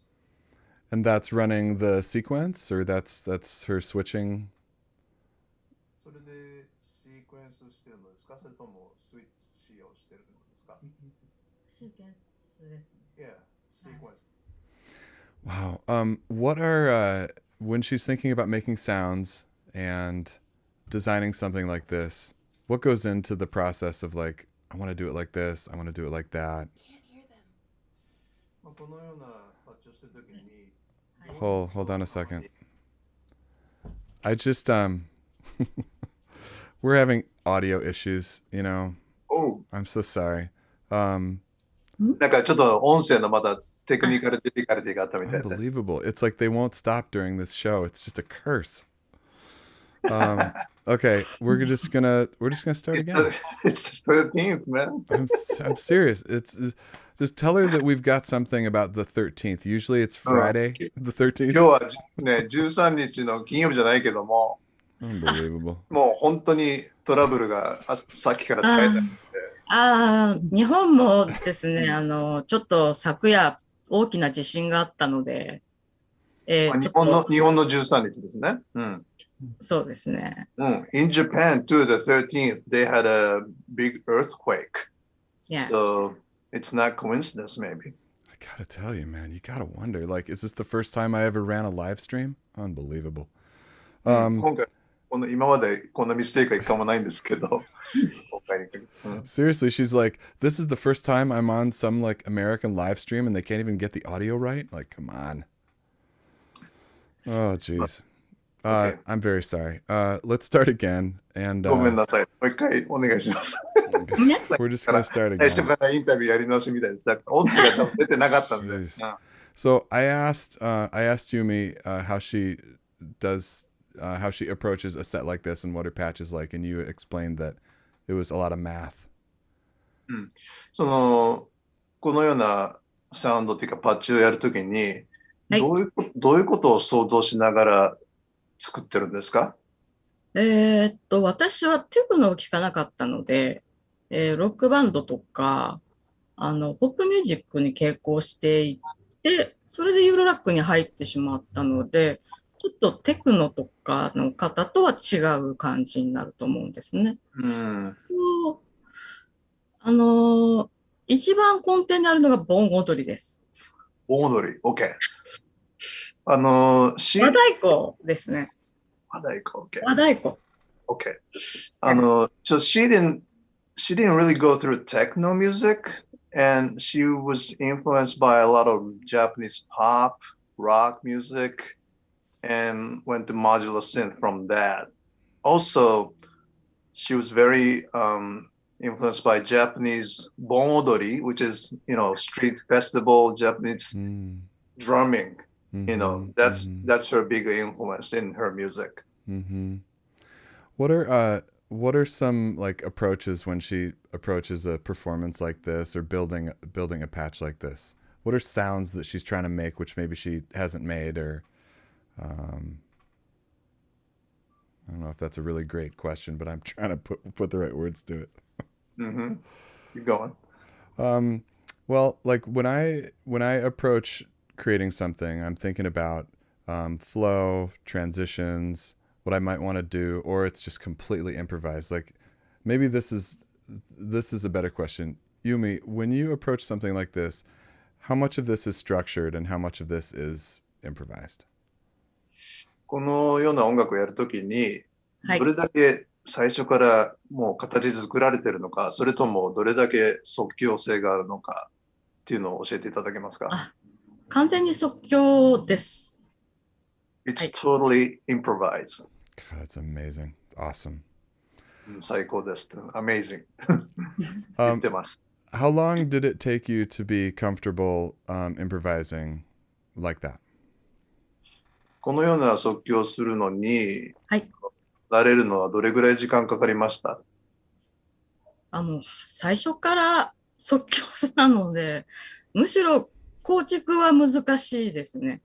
And that's running the sequence, or that's her switching? それでシークエンスしてるのですか？それともスイッチ使用してるのですか？シーケンスですね。Yeah, sequence. Wow. What are when she's thinking about making sounds and designing something like this, what goes into the process of like, I want to do it like this, I want to do it like that? Can't hear them. このようなパッチをするときに Hold on a second. I just we're having audio issues, Oh. I'm so sorry. なんかちょっと音声のまだテクニカルディフィカルティがあったみたいで。 Unbelievable. It's like they won't stop during this show. It's just a curse. Okay, we're just gonna start again. It's the 13th, man. I'm serious. It's just tell her that we've got something about the 13th. Usually it's Friday, the 13th. 今日はね、13日の金曜日じゃないけども、Unbelievable. もう本当にトラブルがさっきから絶えない。日本もですね、ちょっと昨夜大きな地震があったので、日本の13日ですね。うん。そうですね。In Japan too, the 13th, they had a big earthquake. Yeah. So it's not coincidence, maybe. I gotta tell you, man, you gotta wonder. Like, is this the first time I ever ran a live stream? Unbelievable. 今回今までこんなミステイクは一回もないんですけど。Seriously, she's like, this is the first time I'm on some like American live stream and they can't even get the audio right. Like, come on. Oh, jeez. Okay. I'm very sorry. Let's start again. And ごめんなさい。もう一回お願いします。 we're just gonna start 最初 again. からインタビューやり直しみたいです。音声が多分出てなかったんで。 Jeez. So I asked Yumi how she does, how she approaches a set like this and what her patch is like, and you explained that it was a lot of math. このようなサウンドっていうかパッチをやるときに、はいどういうことを想像しながら作ってるんですか？私はテクノを聴かなかったので、ロックバンドとか、ポップミュージックに傾向していって、それでユーロラックに入ってしまったので、ちょっとテクノとかの方とは違う感じになると思うんですね。一番根底にあるのが盆踊りです。盆踊り、OK。和太鼓ですね。和太鼓、OK。和太鼓。OK. So she didn't really go through techno music, and she was influenced by a lot of Japanese pop, rock music, and went to modular synth from that. Also, she was very influenced by Japanese bonodori, which is, street festival, Japanese drumming. That's her big influence in her music. What are some like approaches when she approaches a performance like this or building a patch like this? What are sounds that she's trying to make which maybe she hasn't made, or I don't know if that's a really great question, but I'm trying to put the right words to it. Keep going. Well, like when I approach creating something, I'm thinking about flow, transitions, what I might want to do, or it's just completely improvised. Like maybe this is a better question. Yumi, when you approach something like this, how much of this is structured and how much of this is improvised? このような音楽をやるときに、どれだけ最初からもう形作られているのか、それともどれだけ即興性があるのかっていうのを教えていただけますか？完全に即興です。It's totally improvised. God, that's amazing. Awesome. 最高です。Amazing. 言ってます。How long did it take you to be comfortable improvising like that? このような即興をするのに、慣れるのはどれぐらい時間かかりました？最初から即興なので、むしろ構築は難しいですね。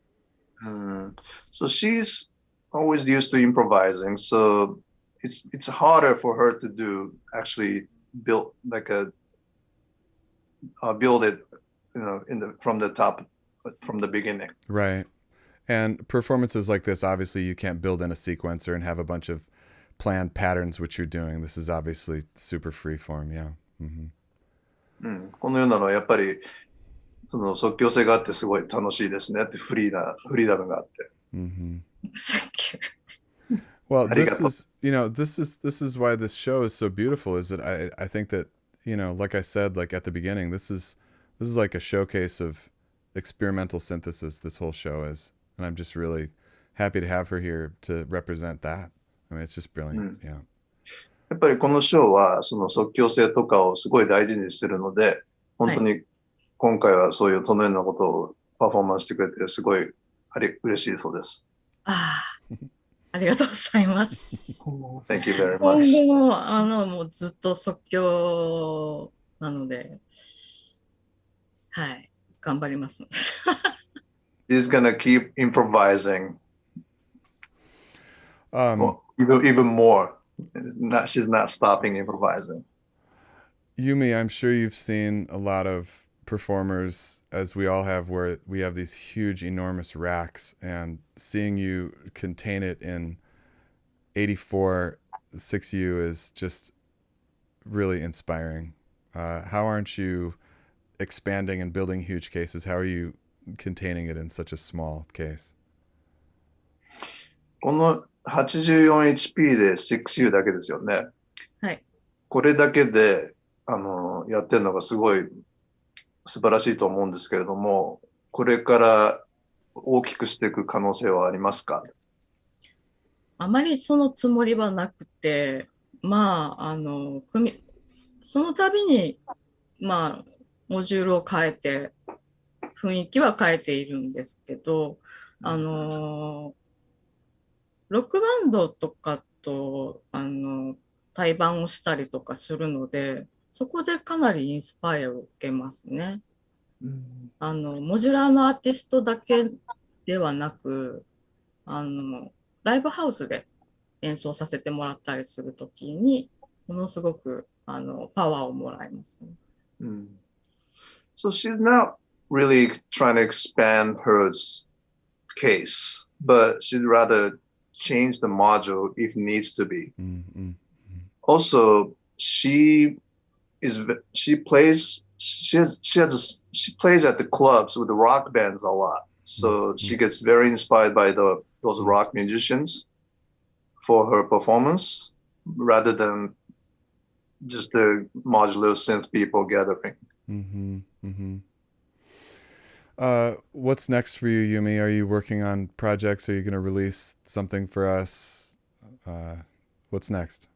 So she's always used to improvising, so it's harder for her to actually build it, from the top, from the beginning. Right. And performances like this, obviously you can't build in a sequencer and have a bunch of planned patterns which you're doing. This is obviously super free form, yeah. このようなのはやっぱりその即興性があってすごい楽しいですねってフリーダムがあって。Well, this is why this show is so beautiful. Is that I think that like I said, like at the beginning, this is like a showcase of experimental synthesis. This whole show is, and I'm just really happy to have her here to represent that. I mean, it's just brilliant. Yeah. やっぱりこのショーはその即興性とかをすごい大事にしてるので、本当に今回はそのようなことをパフォーマンスしてくれてすごい嬉しいそうです。ありがとうございます。Thank you very much. 今後もうずっと即興なので、はい、頑張ります。He's gonna keep improvising. Even more. She's not stopping improvising. Yumi, I'm sure you've seen a lot of performers, as we all have, where we have these huge, enormous racks, and seeing you contain it in 84 6U is just really inspiring. How aren't you expanding and building huge cases? How are you containing it in such a small case? この 84HP で 6U だけですよね。はい。これだけでやってるのがすごい素晴らしいと思うんですけれども、これから大きくしていく可能性はありますか？あまりそのつもりはなくて、まあその度にまあモジュールを変えて雰囲気は変えているんですけど、ロックバンドとかと、対バンをしたりとかするので、そこでかなりインスパイアを受けますね。モジュラーのアーティストだけではなく、ライブハウスで演奏させてもらったりするときに、ものすごく、パワーをもらいますね。So she's not really trying to expand her case, but she'd rather change the module if needs to be. Also, she plays at the clubs with the rock bands a lot. So she gets very inspired by those rock musicians for her performance rather than just the modular synth people gathering. What's next for you, Yumi? Are you working on projects? Are you going to release something for us? What's next?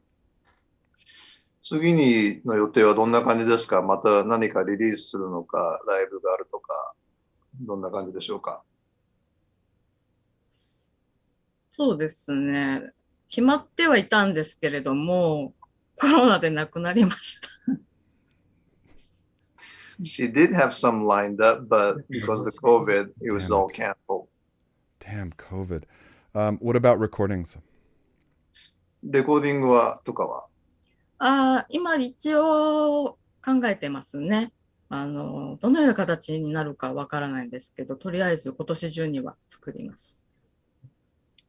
次にの予定はどんな感じですか？また何かリリースするのか、ライブがあるとか、どんな感じでしょうか？そうですね。決まってはいたんですけれども、コロナでなくなりました。She did have some lined up, but because of the COVID, it was all canceled. Damn COVID. What about recordings? レコーディングはとかは？今一応考えてますね。どのような形になるかわからないんですけど、とりあえず今年中には作ります。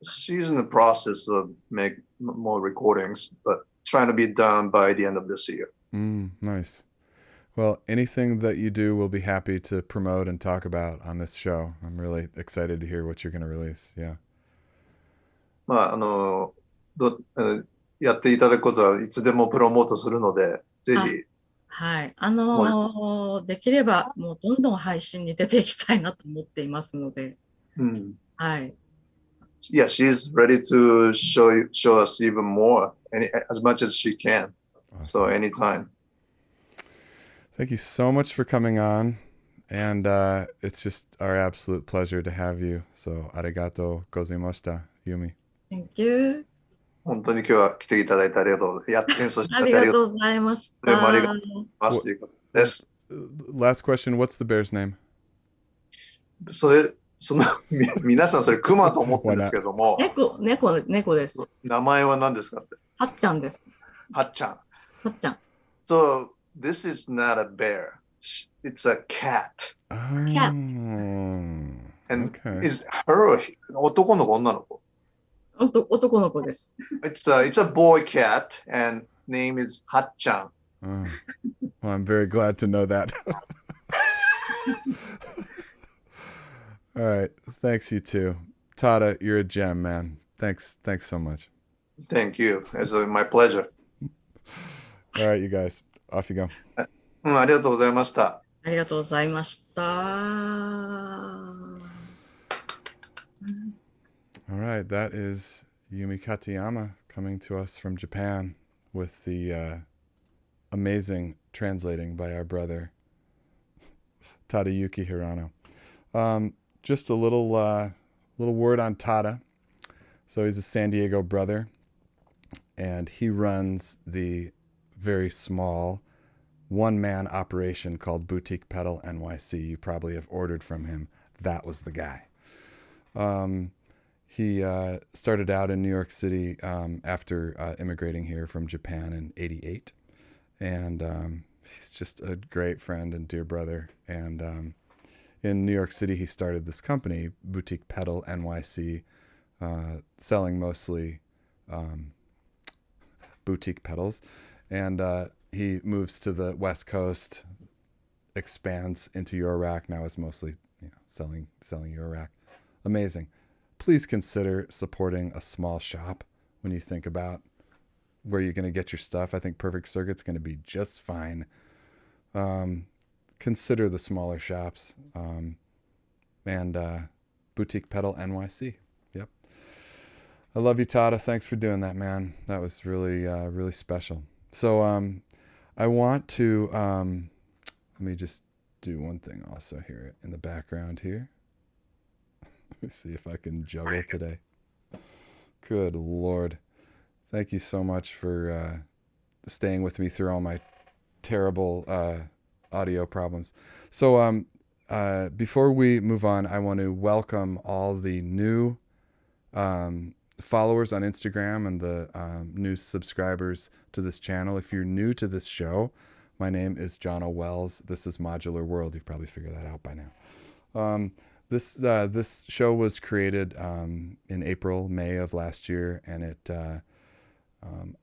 She's in the process of make more recordings, but trying to be done by the end of this year. Nice. Well, anything that you do, we'll be happy to promote and talk about on this show. I'm really excited to hear what you're going to release. Yeah. まあやっていただくことはいつでもプロモートするので、ぜひ。はい。できればもうどんどん配信に出ていきたいなと思っていますので。はい。Yeah, she's ready to show us even more, as much as she can. Awesome. So anytime. Thank you so much for coming on, and it's just our absolute pleasure to have you. So arigato gozaimashita, Yumi. Thank you. 本当に今日は来ていただいてありがとう。やって演奏してありがとうございました。ありがとうございますということです。Last question, what's the bear's name? 皆さんそれクマと思ってるんですけども。猫です。名前は何ですかって。はっちゃんです。はっちゃん。はっちゃん。So this is not a bear. It's a cat. Cat. And is her 男の子女の子？男の子です。It's a boy cat and name is はっちゃん。Well, I'm very glad to know that. All right. Thanks, you too. Tada, you're a gem, man. Thanks so much. Thank you. It's my pleasure. All right, you guys. Off you go. ありがとうございました。ありがとうございました。All right, that is Yumi Katayama coming to us from Japan with the amazing translating by our brother Tadayuki Hirano. Just a little word on Tada. So he's a San Diego brother, and he runs the very small one-man operation called Boutique Pedal NYC. You probably have ordered from him. That was the guy. He started out in New York City after immigrating here from Japan in '88, and he's just a great friend and dear brother. And in New York City, he started this company, Boutique Pedal NYC, selling mostly boutique pedals. And he moves to the West Coast, expands into Eurorack. Now is mostly selling Eurorack. Amazing. Please consider supporting a small shop when you think about where you're going to get your stuff. I think Perfect Circuit's going to be just fine. Consider the smaller shops and Boutique Pedal NYC. Yep. I love you, Tada. Thanks for doing that, man. That was really, really special. So I want to, let me just do one thing also here in the background here. Let me see if I can juggle today. Good Lord. Thank you so much for staying with me through all my terrible audio problems. So before we move on, I want to welcome all the new followers on Instagram and the new subscribers to this channel. If you're new to this show, my name is John O'Wells. This is Modular World. You've probably figured that out by now. This show was created in April, May of last year, and it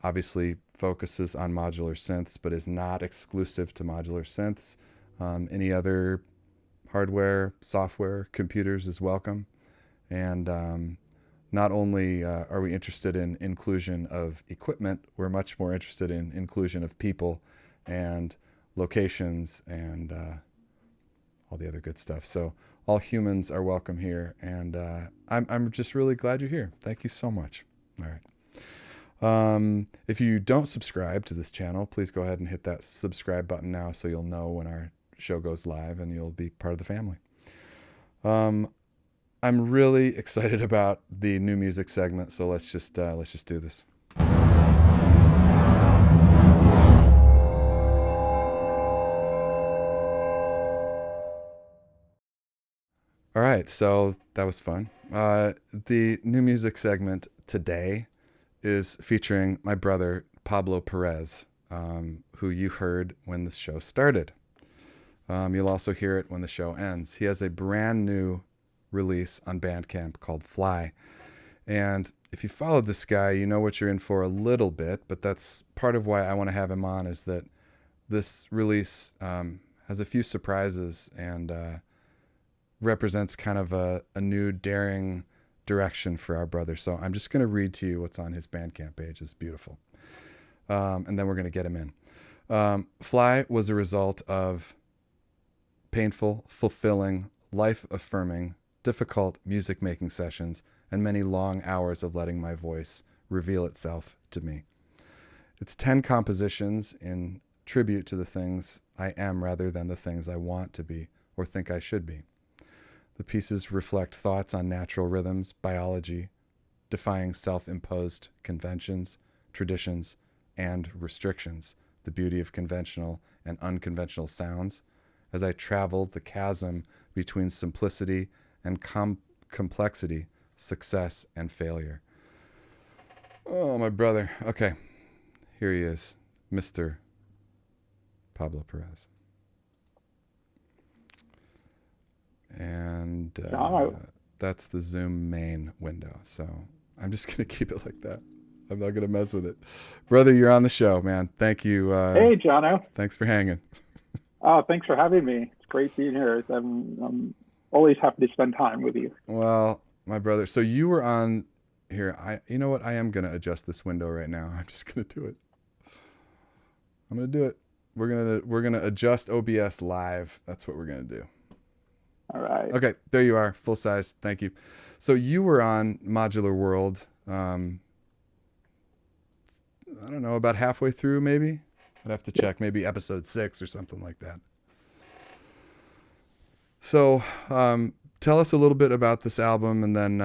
obviously focuses on modular synths, but is not exclusive to modular synths. Any other hardware, software, computers is welcome. And not only are we interested in inclusion of equipment, we're much more interested in inclusion of people and locations and all the other good stuff. So all humans are welcome here, and I'm just really glad you're here. Thank you so much. All right. If you don't subscribe to this channel, please go ahead and hit that subscribe button now so you'll know when our show goes live and you'll be part of the family. I'm really excited about the new music segment, so let's just do this. All right, so that was fun. The new music segment today is featuring my brother, Pablo Perez, who you heard when the show started. You'll also hear it when the show ends. He has a brand new release on Bandcamp called Fly. And if you followed this guy, you know what you're in for a little bit, but that's part of why I want to have him on, is that this release has a few surprises and represents kind of a new daring direction for our brother. So I'm just going to read to you what's on his Bandcamp page. It's beautiful. And then we're going to get him in. Fly was a result of painful, fulfilling, life-affirming, difficult music-making sessions and many long hours of letting my voice reveal itself to me. It's 10 compositions in tribute to the things I am rather than the things I want to be or think I should be. The pieces reflect thoughts on natural rhythms, biology, defying self-imposed conventions, traditions, and restrictions, the beauty of conventional and unconventional sounds, as I traveled the chasm between simplicity and complexity, success and failure. Oh, my brother. Okay, here he is, Mr. Pablo Perez. And that's the Zoom main window. So I'm just going to keep it like that. I'm not going to mess with it. Brother, you're on the show, man. Thank you. Hey, Jono. Thanks for hanging. Oh, thanks for having me. It's great being here. I'm always happy to spend time with you. Well, my brother, so you were on here. You know what? I am going to adjust this window right now. I'm just going to do it. I'm going to do it. We're going to adjust OBS live. That's what we're going to do. All right. Okay, there you are, full size. Thank you. So you were on Modular World, I don't know, about halfway through maybe? I'd have to check, maybe episode 6 or something like that. So tell us a little bit about this album, and then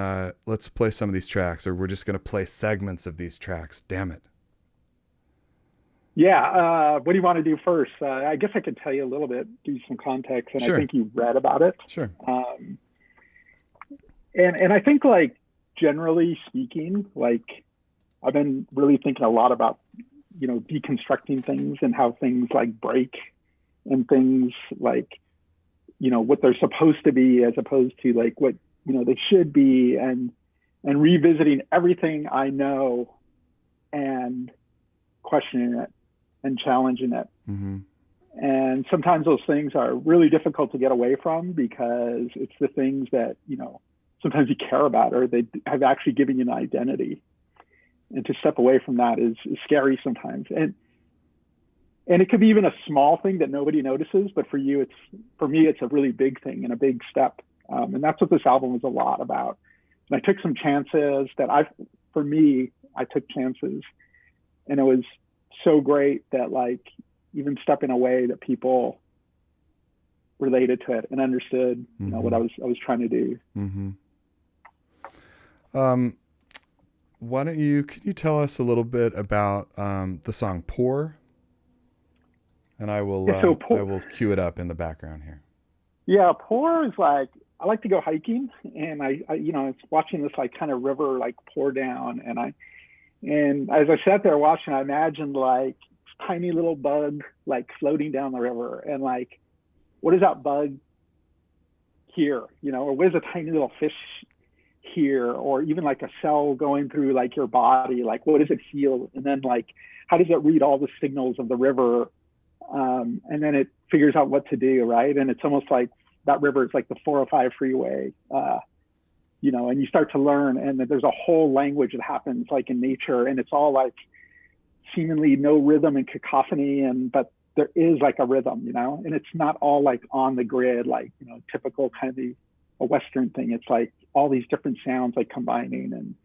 let's play some of these tracks, or we're just going to play segments of these tracks. Damn it. Yeah, what do you want to do first? I guess I could tell you a little bit, do some context, and Sure. I think you read about it. Sure. And I think, like, generally speaking, like, I've been really thinking a lot about, you know, deconstructing things and how things like break and things like, you know, what they're supposed to be as opposed to like what, you know, they should be, and revisiting everything I know and questioning it and challenging it. Mm-hmm. And sometimes those things are really difficult to get away from because it's the things that, you know, sometimes you care about or they have actually given you an identity. And to step away from that is scary sometimes. And it could be even a small thing that nobody notices, but for me, it's a really big thing and a big step. And that's what this album was a lot about. And I took some chances I took chances, and it was so great that, like, even stepping away, that people related to it and understood, you know, what I was trying to do. Mm-hmm. why don't can you tell us a little bit about the song Pour? And I will Yeah, so I will cue it up in the background here. Yeah, pour is like, I like to go hiking, and it's watching this like kind of river like pour down, and as I sat there watching, I imagined like tiny little bug like floating down the river, and like, what does that bug hear, or what is a tiny little fish hear, or even like a cell going through like your body, like what does it feel, and then like how does it read all the signals of the river, and then it figures out what to do, right? And it's almost like that river is like the 405 freeway, and you start to learn, and there's a whole language that happens like in nature, and it's all like seemingly no rhythm and cacophony, but there is like a rhythm, and it's not all like on the grid, like, typical kind of a Western thing. It's like all these different sounds like combining, and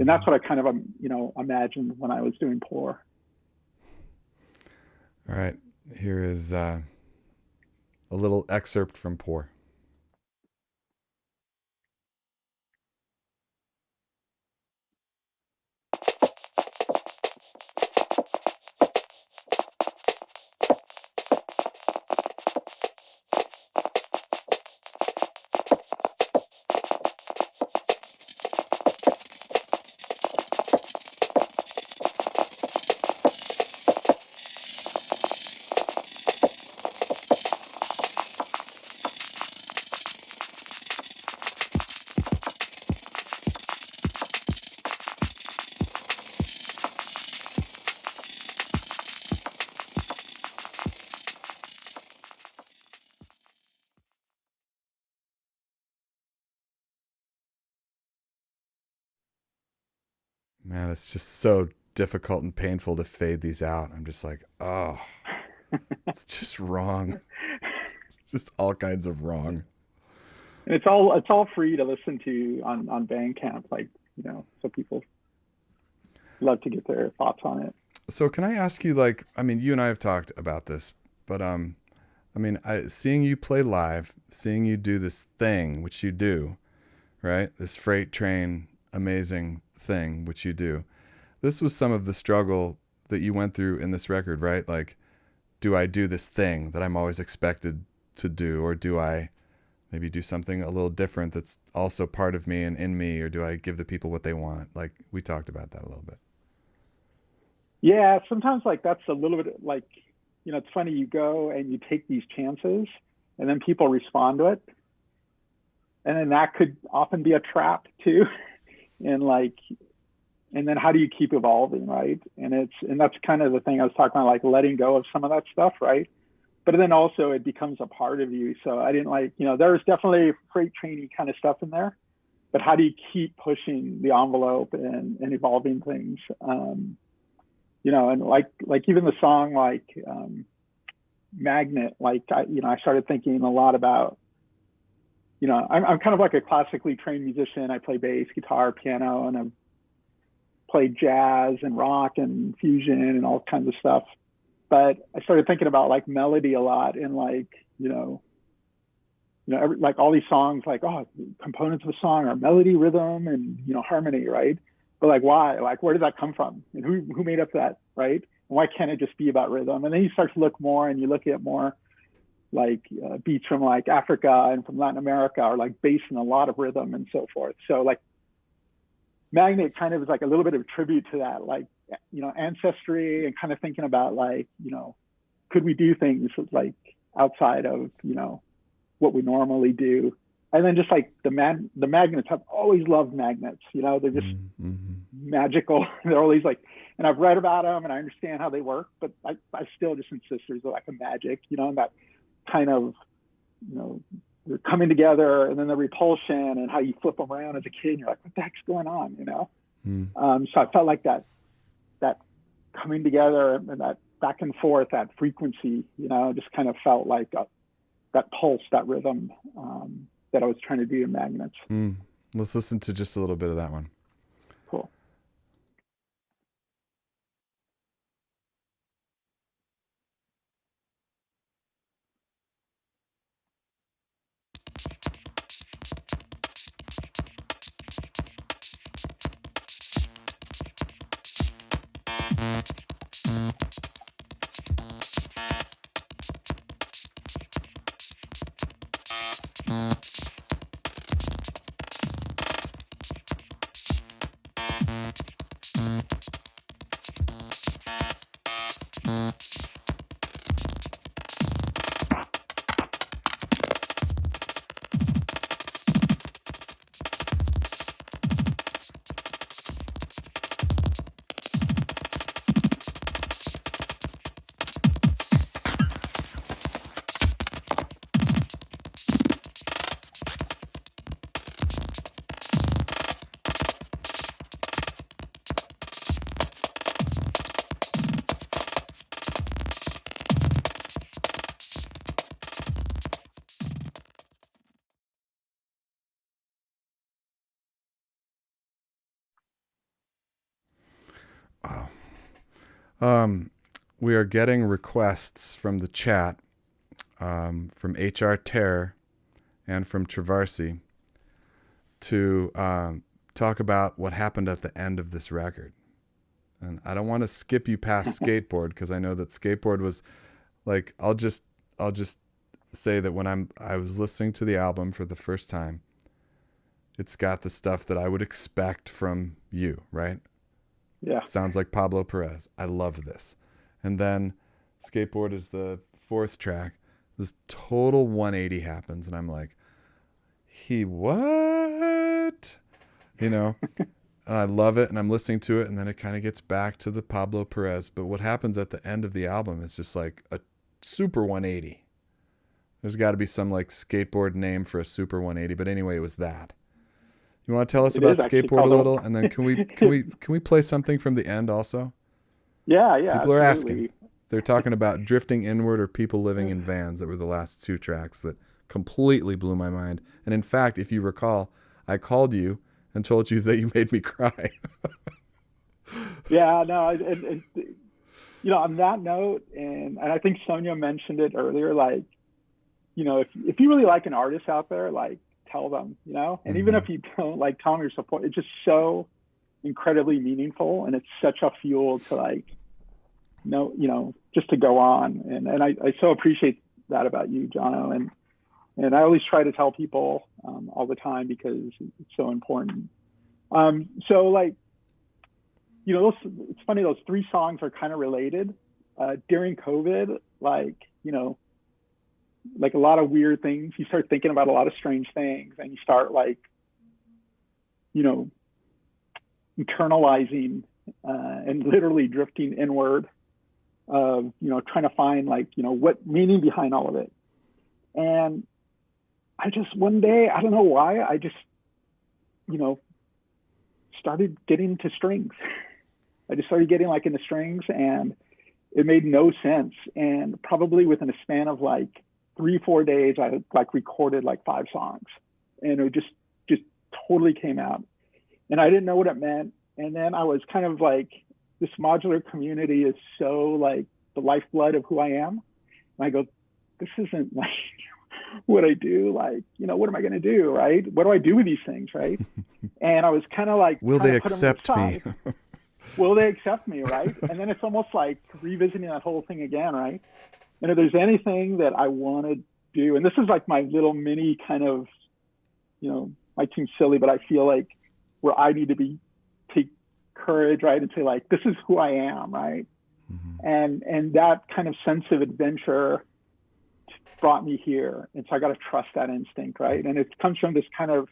that's what I kind of, imagined when I was doing Pour. All right, here is a little excerpt from Pour. Man, it's just so difficult and painful to fade these out. I'm just like, oh, it's just wrong. Just all kinds of wrong. And it's all free to listen to on Bandcamp, like, so people love to get their thoughts on it. So can I ask you, like, I mean, you and I have talked about this, but I mean, seeing you play live, seeing you do this thing, which you do, right? This freight train, amazing thing, which you do. This was some of the struggle that you went through in this record, right? Like, do I do this thing that I'm always expected to do, or do I maybe do something a little different that's also part of me and in me, or do I give the people what they want? Like, we talked about that a little bit. Yeah, sometimes like that's a little bit like, it's funny, you go and you take these chances and then people respond to it. And then that could often be a trap too. And then how do you keep evolving, right? And that's kind of the thing I was talking about, like letting go of some of that stuff, right? But then also it becomes a part of you. So I didn't there's definitely freight trainy kind of stuff in there, but how do you keep pushing the envelope and evolving things? And like even the song, like Magnet, like I started thinking a lot about, I'm kind of like a classically trained musician. I play bass, guitar, piano, and I've played jazz and rock and fusion and all kinds of stuff. But I started thinking about like melody a lot, and like, like all these songs, like, components of a song are melody, rhythm, and, harmony, right? But like, why? Like, where did that come from? And who made up that, right? And why can't it just be about rhythm? And then you start to look more, and you look at more like beats from like Africa and from Latin America are like based in a lot of rhythm and so forth. So like Magnet kind of is like a little bit of a tribute to that, like, ancestry, and kind of thinking about like, could we do things like outside of, what we normally do? And then just like the magnets, I've always loved magnets, they're just magical. They're always like, and I've read about them and I understand how they work, but I still just insist there's like a magic, and that kind of, they're coming together, and then the repulsion and how you flip them around as a kid, and you're like, what the heck's going on, So I felt like that coming together and that back and forth, that frequency, just kind of felt like that pulse, that rhythm, that I was trying to do in Magnets. Let's listen to just a little bit of that one. Cool. We are getting requests from the chat, from HR Terror and from Travarsi to talk about what happened at the end of this record. And I don't want to skip you past Skateboard, because I know that Skateboard was like, I'll just say that when I was listening to the album for the first time, it's got the stuff that I would expect from you, right? Yeah. Sounds like Pablo Perez. I love this. And then Skateboard is the fourth track. This total 180 happens, and I'm like, what? You know? And I love it, and I'm listening to it, and then it kind of gets back to the Pablo Perez. But what happens at the end of the album is just like a super 180. There's got to be some like skateboard name for a super 180. But anyway, it was that. You want to tell us about Skateboard a little, and then can we play something from the end also? Yeah. People are absolutely. asking. They're talking about Drifting Inward or People Living in Vans. That were the last two tracks that completely blew my mind. And in fact, if you recall, I called you and told you that you made me cry. Yeah, no, on that note, and I think Sonja mentioned it earlier, like, if you really like an artist out there, like, tell them, and even if you don't, like, tell them your support. It's just so incredibly meaningful, and it's such a fuel to, like, just to go on. And I so appreciate that about you, Jono. And I always try to tell people all the time, because it's so important. So, like, it's funny, those three songs are kind of related. During COVID, like a lot of weird things, you start thinking about a lot of strange things, and you start, like, internalizing and literally drifting inward of, trying to find, like, what meaning behind all of it. And I just, one day, I don't know why, I just, started getting into strings. I just started getting, like, into strings, and it made no sense. And probably within a span of, like, 3-4 days, I, like, recorded, like, 5 songs, and it just totally came out. And I didn't know what it meant. And then I was kind of like, this modular community is so, like, the lifeblood of who I am. And I go, this isn't, like, what I do. Like, what am I going to do, right? What do I do with these things, right? And I was kind of like, will they accept me? Will they accept me, right? And then it's almost like revisiting that whole thing again, right? And if there's anything that I want to do, and this is like my little mini kind of, might seem silly, but I feel like where I need to take courage, right? And say, like, this is who I am, right? Mm-hmm. And that kind of sense of adventure brought me here. And so I got to trust that instinct, right? And it comes from this kind of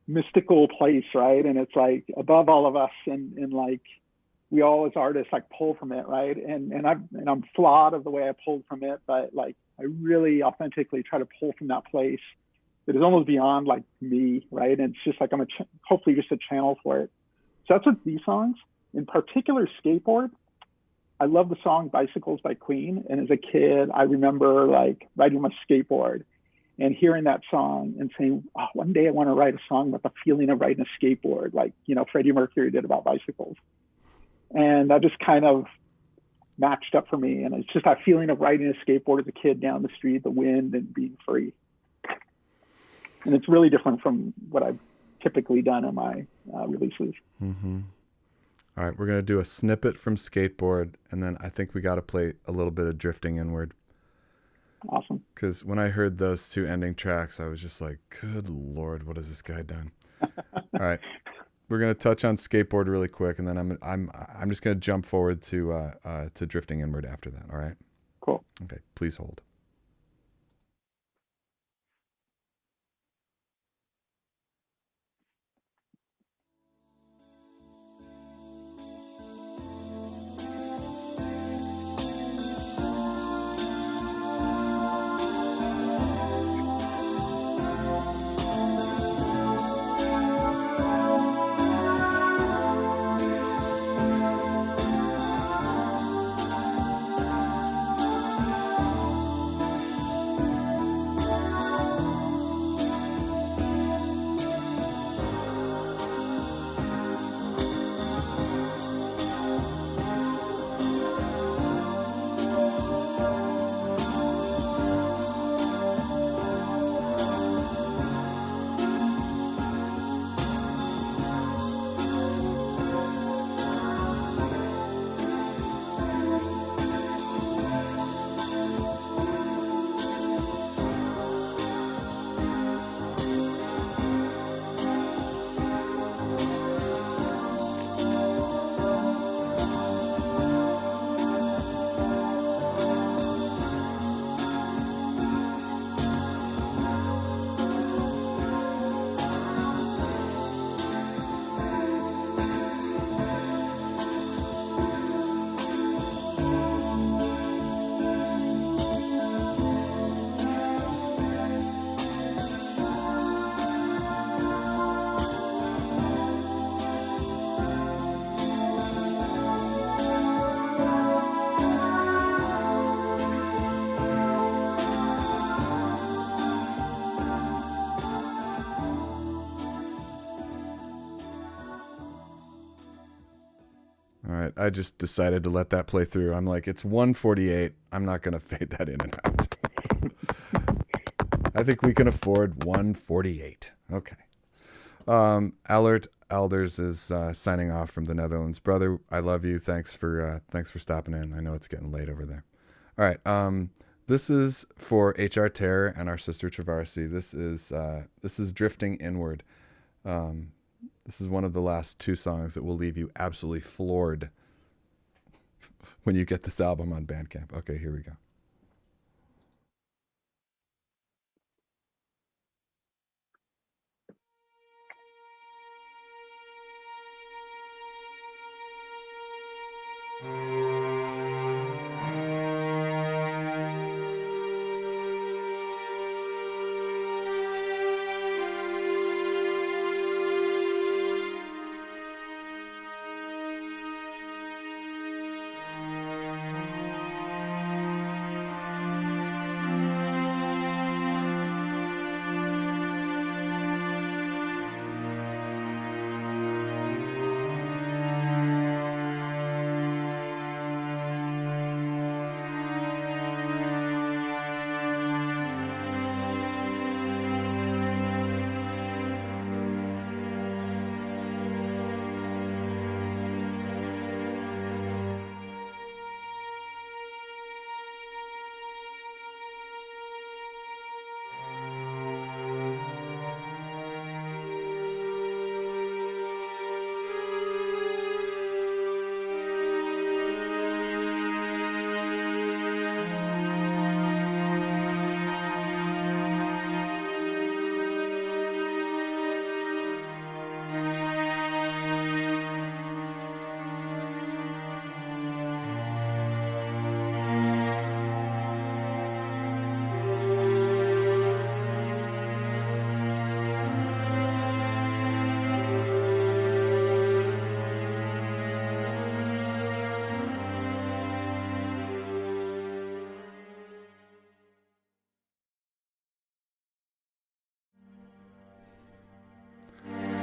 mystical place, right? And it's like above all of us, and like, we all as artists, like, pull from it, right? And I'm flawed of the way I pulled from it, but, like, I really authentically try to pull from that place that is almost beyond, like, me, right? And it's just like, I'm hopefully just a channel for it. So that's what these songs, in particular, Skateboard. I love the song Bicycles by Queen. And as a kid, I remember, like, riding my skateboard and hearing that song and saying, oh, one day I want to write a song about the feeling of riding a skateboard, like, Freddie Mercury did about bicycles. And that just kind of matched up for me. And it's just that feeling of riding a skateboard as a kid down the street, the wind, and being free. And it's really different from what I've typically done in my releases. Mm-hmm. All right, we're going to do a snippet from Skateboard, and then I think we got to play a little bit of Drifting Inward. Awesome. Because when I heard those two ending tracks, I was just like, good Lord, what has this guy done? All right, we're going to touch on Skateboard really quick, and then I'm just going to jump forward to Drifting Inward after that, all right? Cool. Okay, please hold. All right, I just decided to let that play through. I'm like, it's 1:48. I'm not going to fade that in and out. I think we can afford 1:48. Okay. Allert Alders is signing off from the Netherlands. Brother, I love you. Thanks for stopping in. I know it's getting late over there. All right. This is for HR Terror and our sister Travarsi. This is Drifting Inward. This is one of the last two songs that will leave you absolutely floored when you get this album on Bandcamp. Okay, here we go.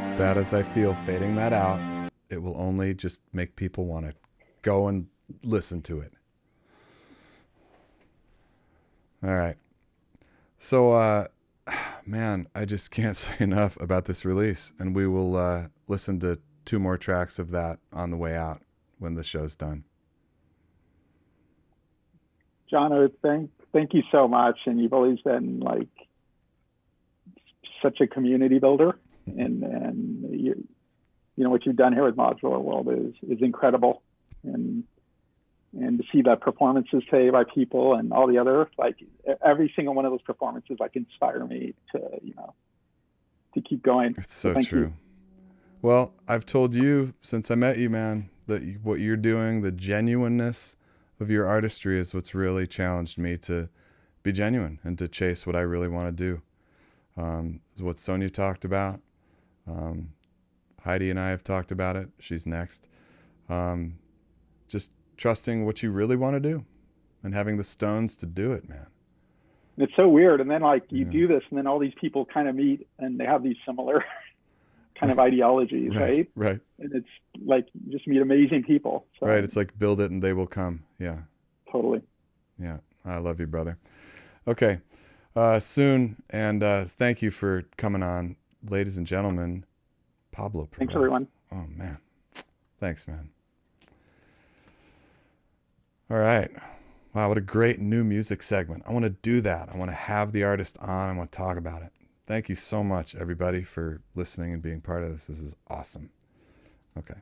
As bad as I feel fading that out, it will only just make people want to go and listen to it. All right. So, man, I just can't say enough about this release. And we will listen to 2 more tracks of that on the way out when the show's done. Jono, thank you so much, and you've always been like such a community builder, and you know what you've done here with Modular World is incredible, and to see the performances today by people and all the other, like every single one of those performances like inspire me to to keep going. It's so true. Well, I've told you since I met you, man, that what you're doing, the genuineness of your artistry is what's really challenged me to be genuine and to chase what I really want to do. Is what Sonja talked about. Heidi and I have talked about it. She's next. Just trusting what you really want to do and having the stones to do it, man. It's so weird. And then like you do this and then all these people kind of meet and they have these similar kind of ideologies, right? Right. And it's like you just meet amazing people. So. Right. It's like build it and they will come. Yeah. Totally. Yeah. I love you, brother. Okay. Soon. And thank you for coming on, ladies and gentlemen. Pablo Perez. Thanks, everyone. Oh, man. Thanks, man. All right. Wow, what a great new music segment. I want to do that. I want to have the artist on. I want to talk about it. Thank you so much, everybody, for listening and being part of this. This is awesome. Okay.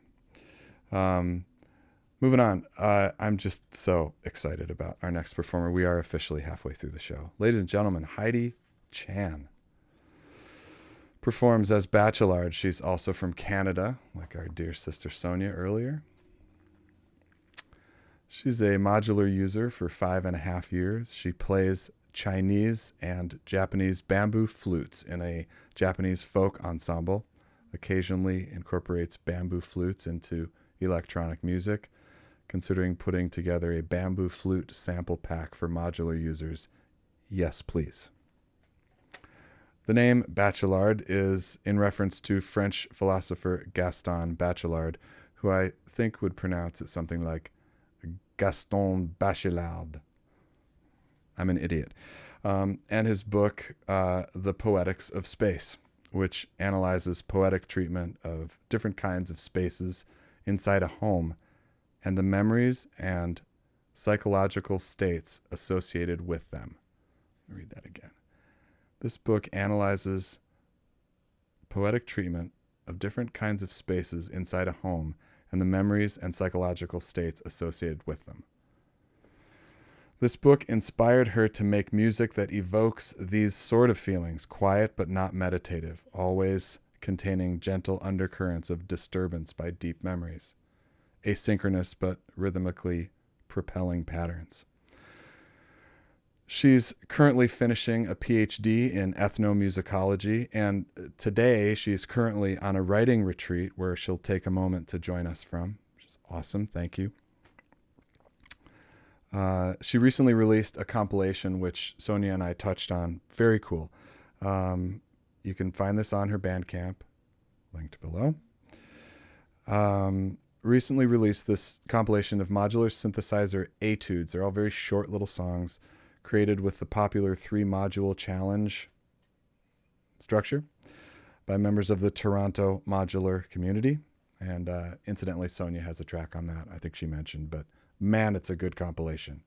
Moving on. I'm just so excited about our next performer. We are officially halfway through the show. Ladies and gentlemen, Heidi Chan performs as Bachelard. She's also from Canada, like our dear sister Sonja earlier. She's a modular user for 5.5 years. She plays Chinese and Japanese bamboo flutes in a Japanese folk ensemble, occasionally incorporates bamboo flutes into electronic music, considering putting together a bamboo flute sample pack for modular users. Yes, please. The name Bachelard is in reference to French philosopher Gaston Bachelard, who I think would pronounce it something like Gaston Bachelard. I'm an idiot. And his book, The Poetics of Space, which analyzes poetic treatment of different kinds of spaces inside a home and the memories and psychological states associated with them. Let me read that again. This book analyzes poetic treatment of different kinds of spaces inside a home and the memories and psychological states associated with them. This book inspired her to make music that evokes these sort of feelings, quiet but not meditative, always containing gentle undercurrents of disturbance by deep memories, asynchronous but rhythmically propelling patterns. She's currently finishing a PhD in ethnomusicology, and today she's currently on a writing retreat where she'll take a moment to join us from, which is awesome. Thank you. She recently released a compilation, which Sonja and I touched on. Very cool. You can find this on her Bandcamp, linked below. Recently released this compilation of modular synthesizer etudes. They're all very short little songs created with the popular 3-module challenge structure by members of the Toronto modular community. And incidentally, Sonja has a track on that, I think she mentioned, but man, it's a good compilation.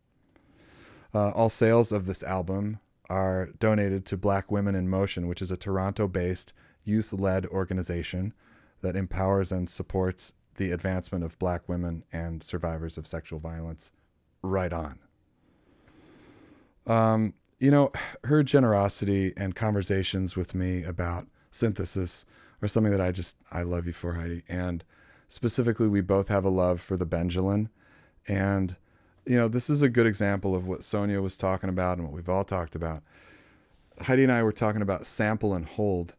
All sales of this album are donated to Black Women in Motion, which is a Toronto-based youth-led organization that empowers and supports the advancement of Black women and survivors of sexual violence. Right on. You know, her generosity and conversations with me about synthesis are something that I love you for, Heidi. And specifically, we both have a love for the Benjalin. And, you know, this is a good example of what Sonja was talking about and what we've all talked about. Heidi and I were talking about sample and hold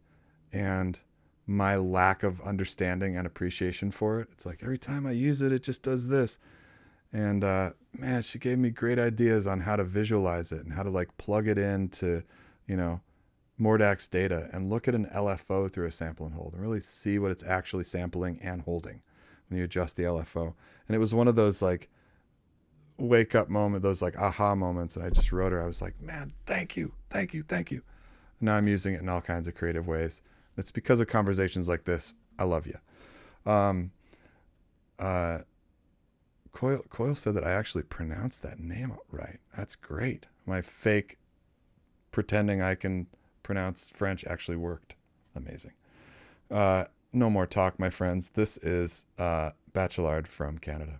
and my lack of understanding and appreciation for it. It's like every time I use it, it just does this. And, man, she gave me great ideas on how to visualize it and how to like plug it into, you know, Mordak's data and look at an LFO through a sample and hold and really see what it's actually sampling and holding when you adjust the LFO. And it was one of those like wake up moment, those like aha moments. And I just wrote her, I was like, man, thank you. And now I'm using it in all kinds of creative ways. It's because of conversations like this. I love you. Um, Coyle said that I actually pronounced that name right. That's great. My fake pretending I can pronounce French actually worked. Amazing. No more talk, my friends. This is Bachelard from Canada.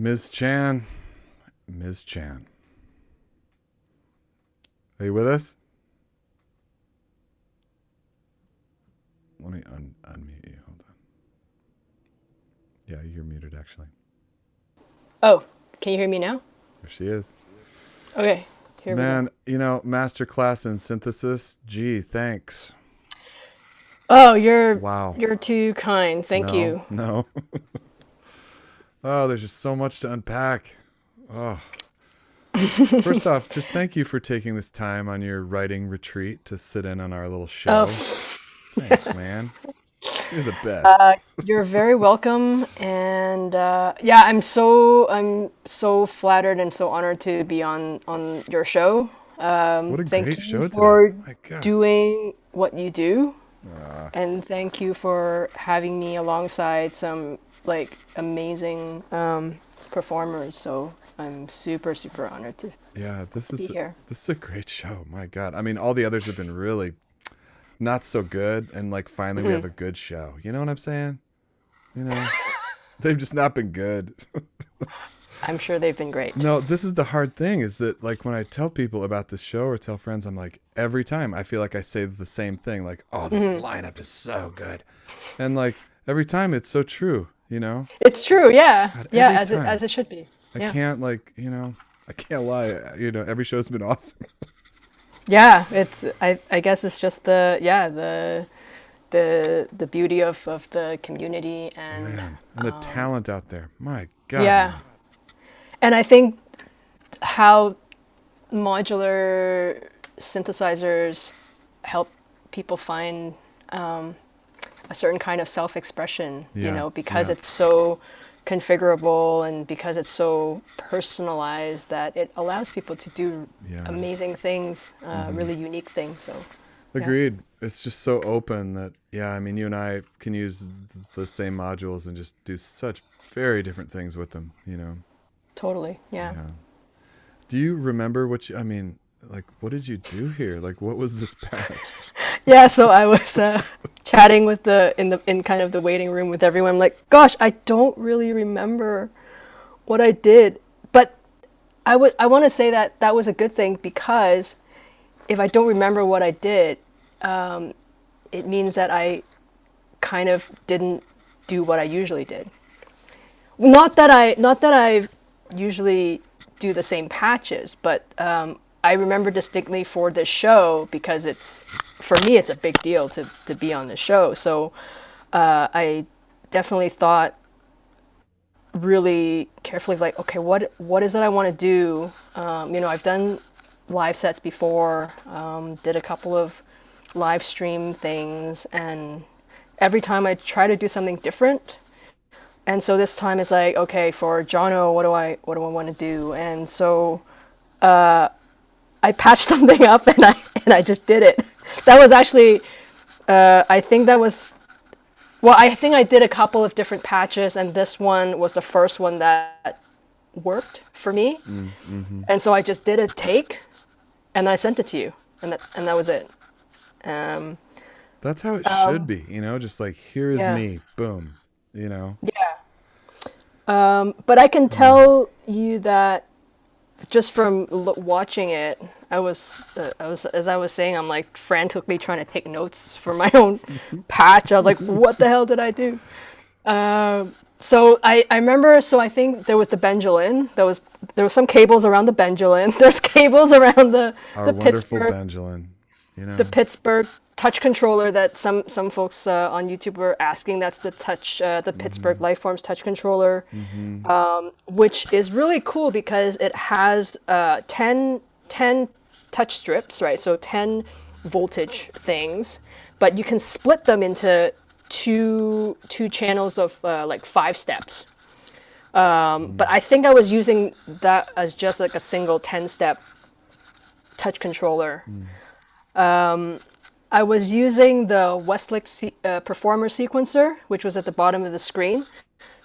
Ms. Chan. Ms. Chan. Are you with us? Let me unmute you. Hold on. Yeah, you're muted actually. Oh, can you hear me now? There she is. Okay, here we go. Man, you know, masterclass in synthesis. Gee, thanks. Oh, Wow. you're too kind. Thank you. No. Oh, there's just so much to unpack. Oh. First off, just thank you for taking this time on your writing retreat to sit in on our little show. Oh. Thanks, man. You're the best. You're very welcome, and yeah, I'm so flattered and so honored to be on your show. What a Thank great you show for today. My God. doing what you do, and thank you for having me alongside some like amazing performers. So I'm super honored to be here. This is a great show. My God. I mean, all the others have been really not so good, and like finally we have a good show. You know what I'm saying? You know, they've just not been good. I'm sure they've been great. No, this is the hard thing, is that like when I tell people about this show or tell friends, I'm like, every time I feel like I say the same thing, like, oh, this lineup is so good. And like every time it's so true, you know? It's true, yeah. God, yeah, every time. as it should be. I can't like, you know, I can't lie. You know, every show's been awesome. Yeah, it's I guess it's just the beauty of the community and Man, and the talent out there. My God. yeah. Man. And I think how modular synthesizers help people find a certain kind of self-expression, you know, because it's so configurable and because it's so personalized that it allows people to do amazing things, really unique things. So Agreed. It's just so open that, I mean, you and I can use the same modules and just do such very different things with them, you know? Totally. Yeah. Do you remember I mean, like, what did you do here? Like, what was this patch? Yeah, so I was chatting with in kind of the waiting room with everyone. I'm like, gosh, I don't really remember what I did, but I want to say that was a good thing, because if I don't remember what I did, it means that I kind of didn't do what I usually did. Not that I usually do the same patches, but I remember distinctly for this show, because for me it's a big deal to be on the show. So I definitely thought really carefully, like, okay, what is it I want to do? You know, I've done live sets before, did a couple of live stream things, and every time I try to do something different. And so this time it's like, okay, for Jono, what do I want to do? And so I patched something up and I just did it. That was actually, I think I did a couple of different patches, and this one was the first one that worked for me. Mm-hmm. And so I just did a take, and then I sent it to you, and that was it. That's how it should be, you know, just like, here is me, boom, you know? Yeah. But I can tell you that just from watching it, I was, as I was saying, I'm like frantically trying to take notes for my own patch. I was like, what the hell did I do? So I remember, so I think there was the Benjalin. There was some cables around the Benjalin. There's cables around the wonderful Pittsburgh, Benjalin, you know? the Pittsburgh touch controller that some folks on YouTube were asking. That's the Pittsburgh Lifeforms touch controller, which is really cool because it has 10 touch strips, right? So 10 voltage things, but you can split them into two channels of like 5 steps. But I think I was using that as just like a single 10-step touch controller. I was using the Westlake Performer sequencer, which was at the bottom of the screen.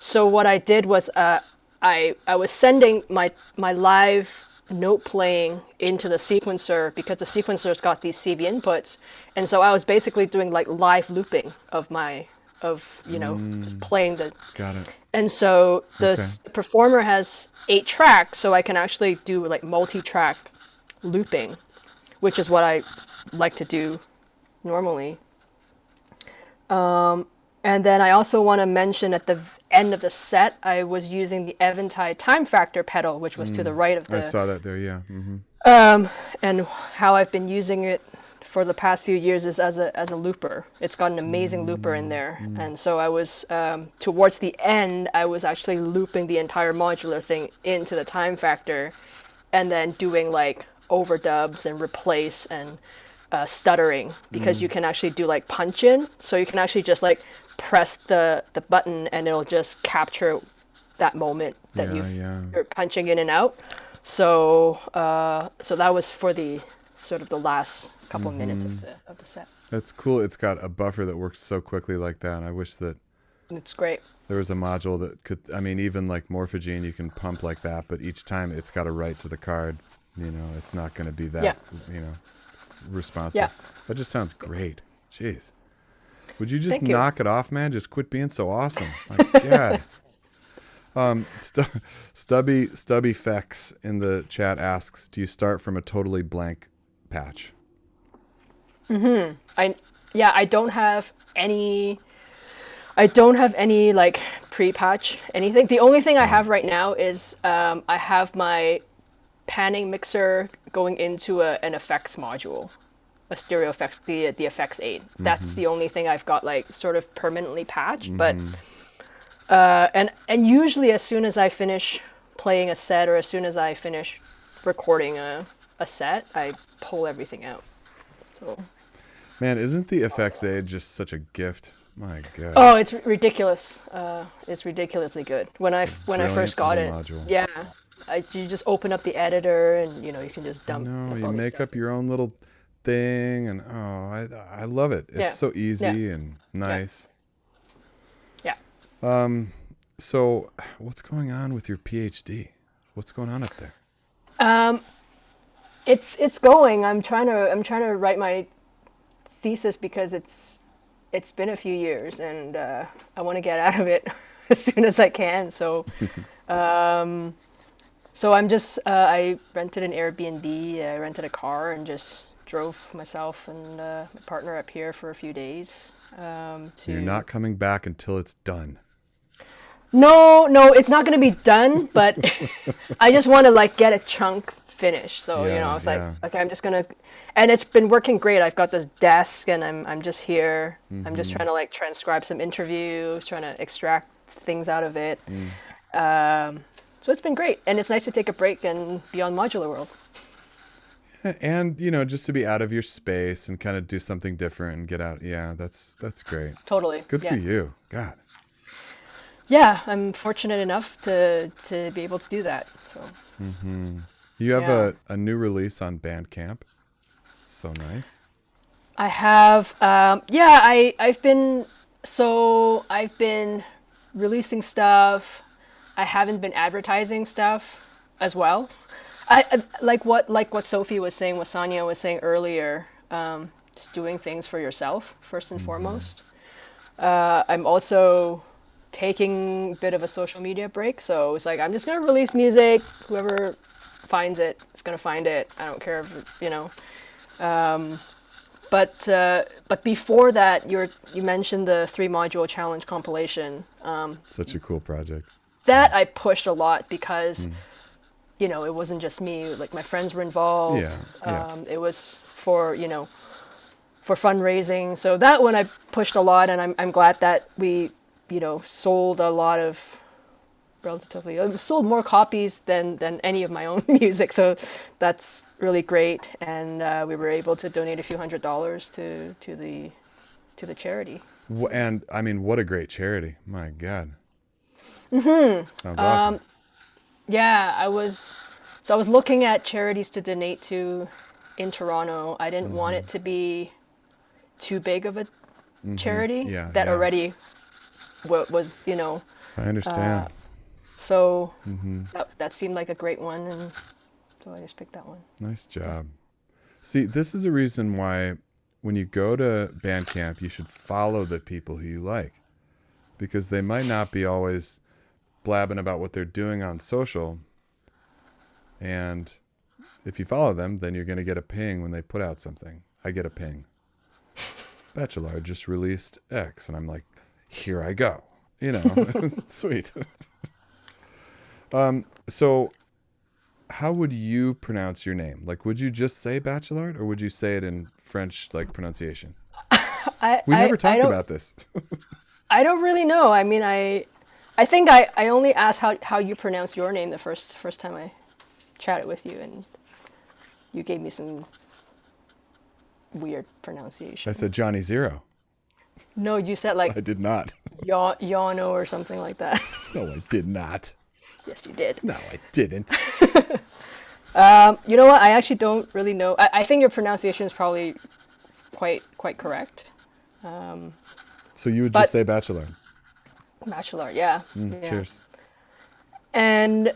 So what I did was I was sending my live note playing into the sequencer, because the sequencer's got these CV inputs, and so I was basically doing like live looping of my of just playing the. Got it. And so the Okay. performer has 8 tracks, so I can actually do like multi-track looping, which is what I like to do normally. And then I also want to mention at the end of the set, I was using the Eventide time factor pedal, which was to the right of I the. saw that there. Yeah. Mm-hmm. And how I've been using it for the past few years is as a looper. It's got an amazing looper in there, and so I was towards the end, I was actually looping the entire modular thing into the time factor, and then doing like overdubs and replace and stuttering, because you can actually do like punch in, so you can actually just like press the button and it'll just capture that moment that you're punching in and out. So so that was for the sort of the last couple minutes of the set. That's cool. It's got a buffer that works so quickly like that. I wish that It's great. there was a module that could, I mean, even like Morphogene, you can pump like that, but each time it's got to write to the card. It's not going to be that, responsive. Yeah. That just sounds great. Jeez. Would you just Thank you. knock it off, man? Just quit being so awesome. My God. Stubby Fex in the chat asks, do you start from a totally blank patch? I don't have any like pre-patch anything. The only thing I have right now is I have my panning mixer going into an effects module, a stereo effects, the effects 8. That's the only thing I've got like sort of permanently patched. But and usually as soon as I finish playing a set, or as soon as I finish recording a set, I pull everything out. So Man, isn't the effects aid just such a gift? My God. oh, it's ridiculous. It's ridiculously good. When I first got it, module. yeah, you just open up the editor and you can just dump. No, dump you all this make stuff. up your own little thing, and I love it. It's Yeah. so easy and nice. Yeah. So what's going on with your PhD? What's going on up there? It's going. I'm trying to write my thesis because it's been a few years and I want to get out of it as soon as I can. So so I'm just I rented an Airbnb. I rented a car and just drove myself and my partner up here for a few days. You're not coming back until it's done. No, it's not going to be done, but I just want to like get a chunk finished. So, I was like, okay, I'm just going to, and it's been working great. I've got this desk and I'm just here. I'm just trying to like transcribe some interviews, trying to extract things out of it. So it's been great. And it's nice to take a break and be on Modular World. And, just to be out of your space and kind of do something different and get out. Yeah, that's great. Totally. Good for you. God. Yeah, I'm fortunate enough to be able to do that. So. You have a new release on Bandcamp. So nice. I have, I've been releasing stuff. I haven't been advertising stuff as well. I like what Sophie was saying, what Sonia was saying earlier. Just doing things for yourself first and foremost. I'm also taking a bit of a social media break, so it's like I'm just gonna release music. Whoever finds it is gonna find it. I don't care if But before that, you mentioned the 3-module challenge compilation. Such a cool project. That I pushed a lot because it wasn't just me. Like my friends were involved. It was for for fundraising. So that one I pushed a lot, and I'm glad that we sold a lot of sold more copies than any of my own music. So that's really great, and we were able to donate a few $100s to the charity. And I mean, what a great charity! My God. Sounds awesome. Yeah, I was looking at charities to donate to in Toronto. I didn't want it to be too big of a charity that already was I understand. So that seemed like a great one, and so I just picked that one. Nice job. See, this is a reason why when you go to Bandcamp, you should follow the people who you like. because they might not be always blabbing about what they're doing on social. And if you follow them, then you're going to get a ping when they put out something. I get a ping. Bachelard just released X. And I'm like, here I go. You know, sweet. So how would you pronounce your name? Like, would you just say Bachelard, or would you say it in French, like, pronunciation? We never talked about this. I don't really know. I mean, I think I only asked how you pronounce your name the first time I chatted with you, and you gave me some weird pronunciation. I said Johnny Zero. No, you said like I did not. Yano or something like that. No, I did not. Yes, you did. No, I didn't. You know what? I actually don't really know. I think your pronunciation is probably quite correct. So you would just say Bachelor. Bachelard, yeah. Yeah. Cheers. And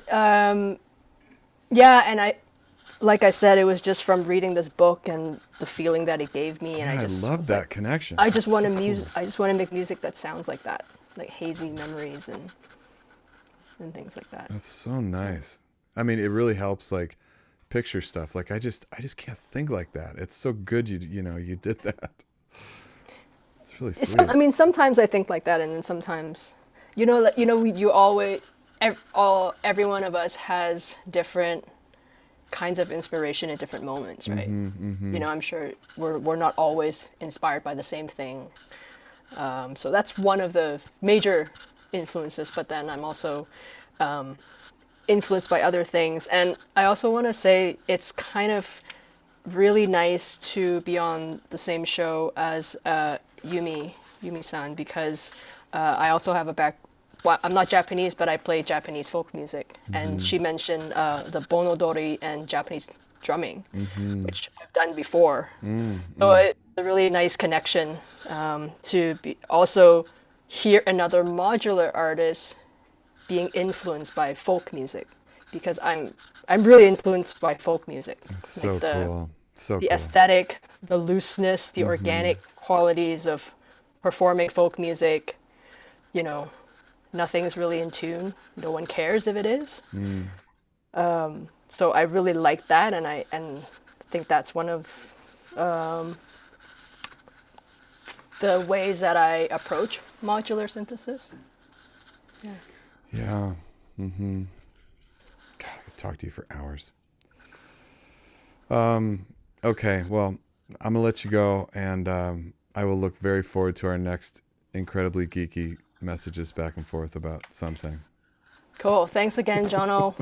yeah, and like I said, it was just from reading this book and the feeling that it gave me, and Yeah, I love that connection. I just want to That's so cool. I just want to make music that sounds like that, like hazy memories and things like that. That's so nice. I mean, it really helps, like, picture stuff. Like, I just can't think like that. It's so good you did that. It's really sweet. I mean, sometimes I think like that, and then sometimes, you always, every one of us has different kinds of inspiration at different moments, right? You know, I'm sure we're not always inspired by the same thing. So that's one of the major influences, but then I'm also influenced by other things. And I also want to say it's kind of really nice to be on the same show as Yumi-san, because I also have well, I'm not Japanese, but I play Japanese folk music. And she mentioned the bonodori and Japanese drumming, which I've done before. So it's a really nice connection to also hear another modular artist being influenced by folk music, because I'm really influenced by folk music. It's so cool. So the cool. aesthetic, the looseness, the organic qualities of performing folk music. You know, nothing's really in tune. No one cares if it is. So I really like that, and I think that's one of the ways that I approach modular synthesis. Yeah. Yeah. God, I could talk to you for hours. Okay, well, I'm gonna let you go, and I will look very forward to our next incredibly geeky messages back and forth about something. Cool. Thanks again, Jono.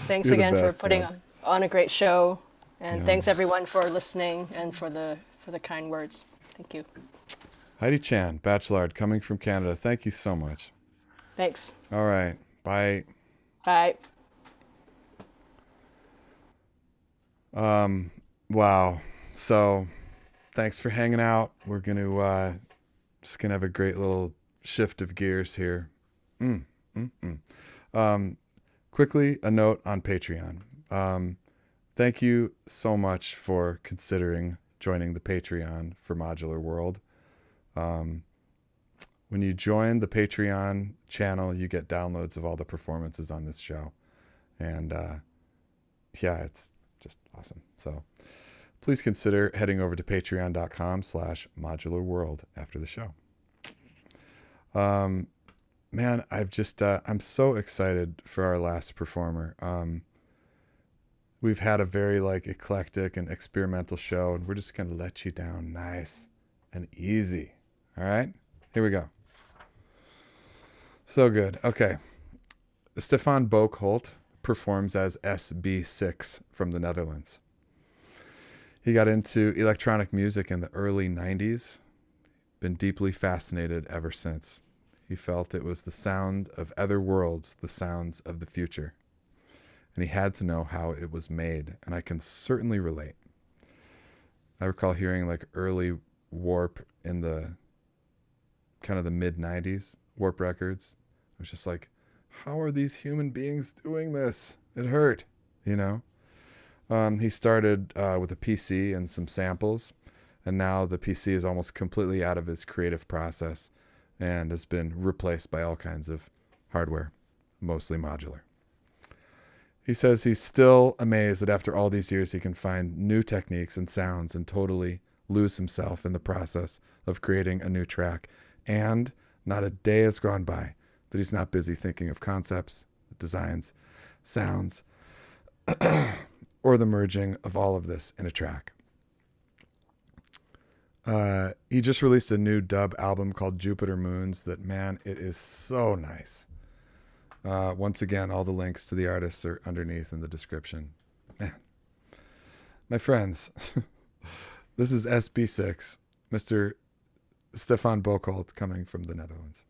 Thanks You're the again best, for putting man. on a great show, and Yeah. thanks everyone for listening and for the kind words. Thank you. Heidi Chan, Bachelard, coming from Canada. Thank you so much. Thanks. All right. Bye. Bye. Wow. So thanks for hanging out. We're gonna just gonna have a great little shift of gears here. Quickly, a note on Patreon. Thank you so much for considering joining the Patreon for Modular World. When you join the Patreon channel, you get downloads of all the performances on this show. And yeah, it's just awesome. So please consider heading over to patreon.com/modularworld after the show. Man, I'm so excited for our last performer. We've had a very eclectic and experimental show, and we're just going to let you down nice and easy. All right, here we go. So good. Okay. Stefan Boekholt performs as SB6 from the Netherlands. He got into electronic music in the early 90s, been deeply fascinated ever since. He felt it was the sound of other worlds, the sounds of the future. And he had to know how it was made, and I can certainly relate. I recall hearing early Warp in the kind of the mid-90s, Warp records. I was just like, how are these human beings doing this? It hurt, you know? He started with a PC and some samples, and now the PC is almost completely out of his creative process, and has been replaced by all kinds of hardware, mostly modular. He says he's still amazed that after all these years he can find new techniques and sounds and totally lose himself in the process of creating a new track. And not a day has gone by that he's not busy thinking of concepts, designs, sounds, or the merging of all of this in a track. He just released a new dub album called Jupiter Moons that, man, it is so nice. Once again, all the links to the artists are underneath in the description. Man, my friends, this is SB6, Mr. Stefan Bocholt coming from the Netherlands.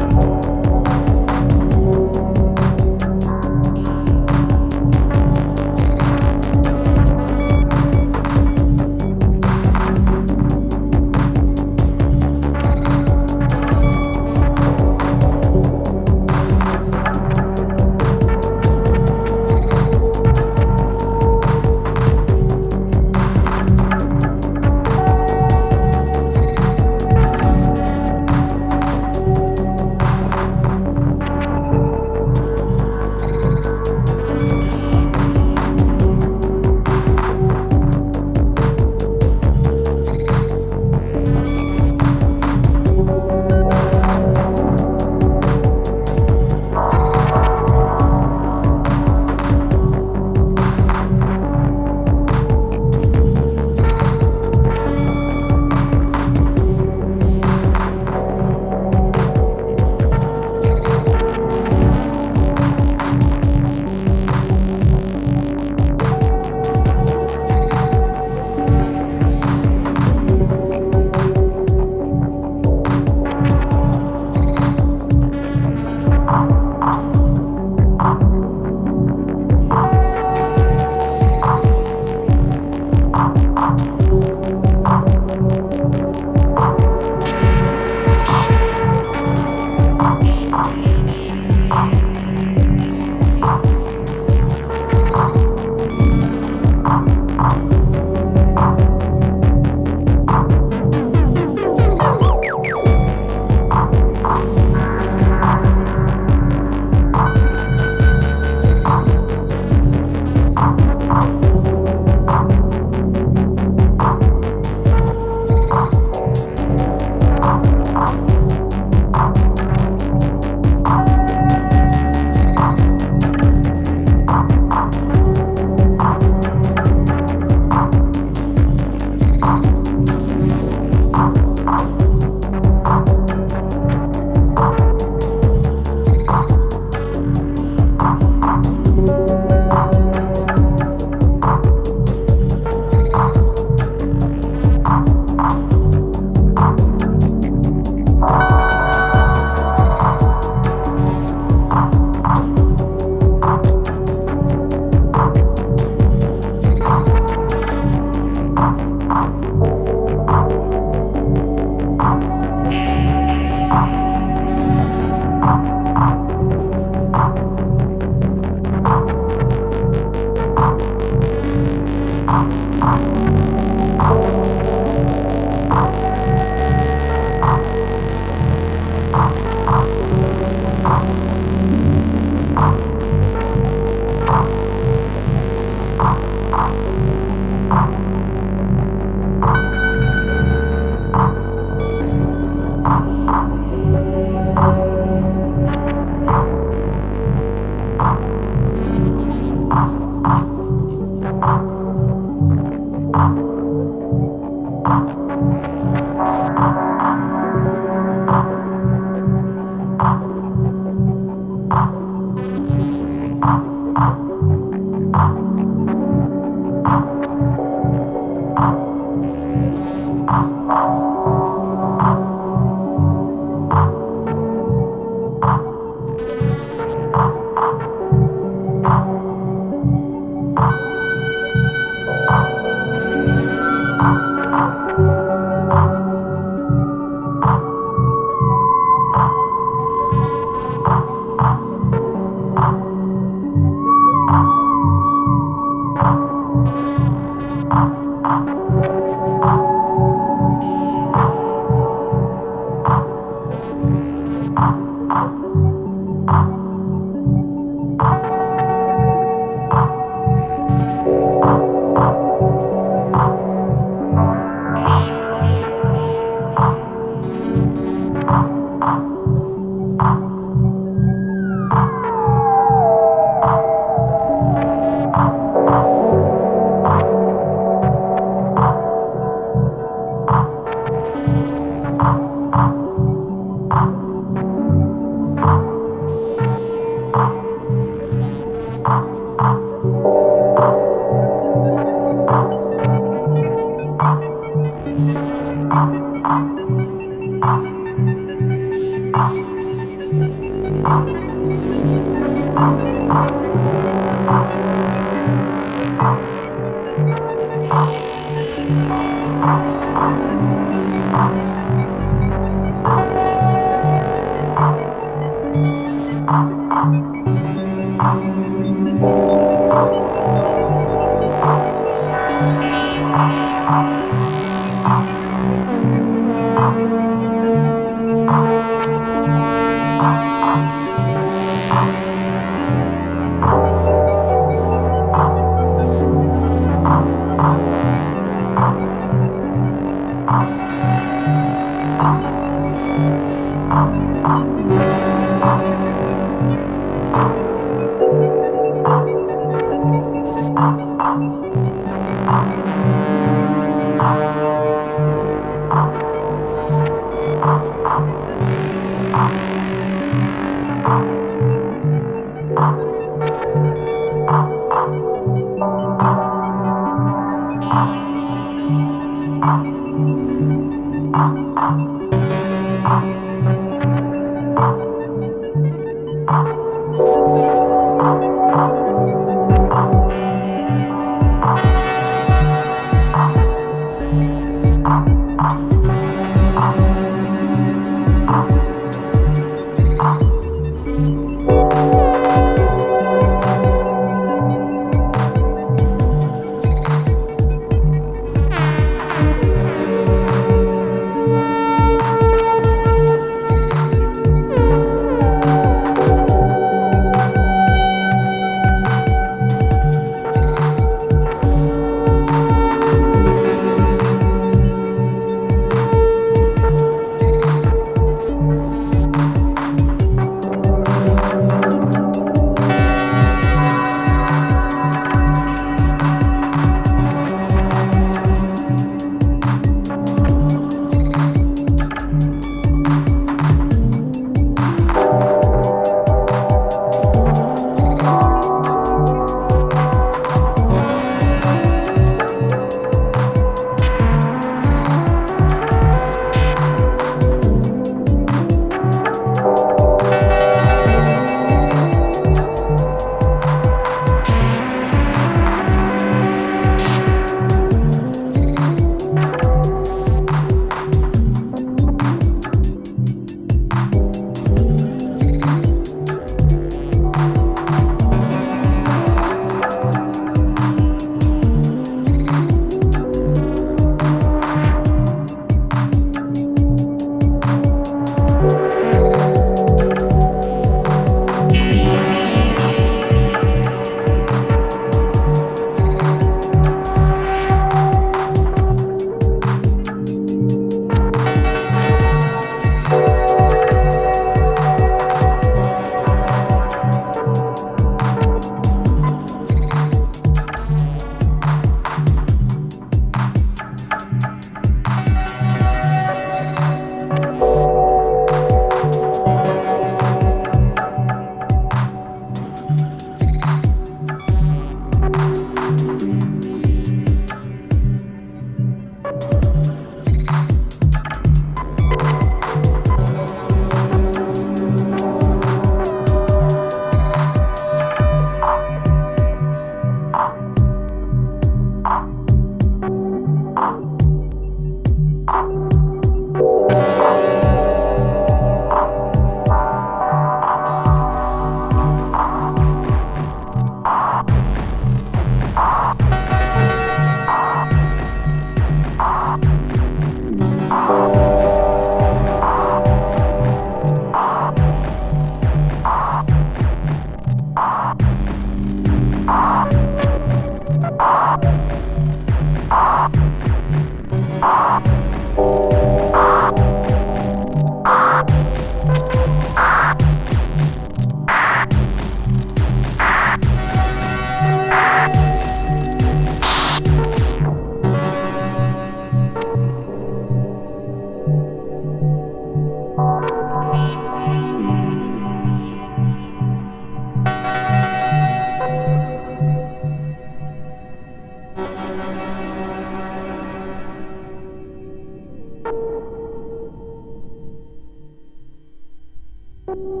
Wow.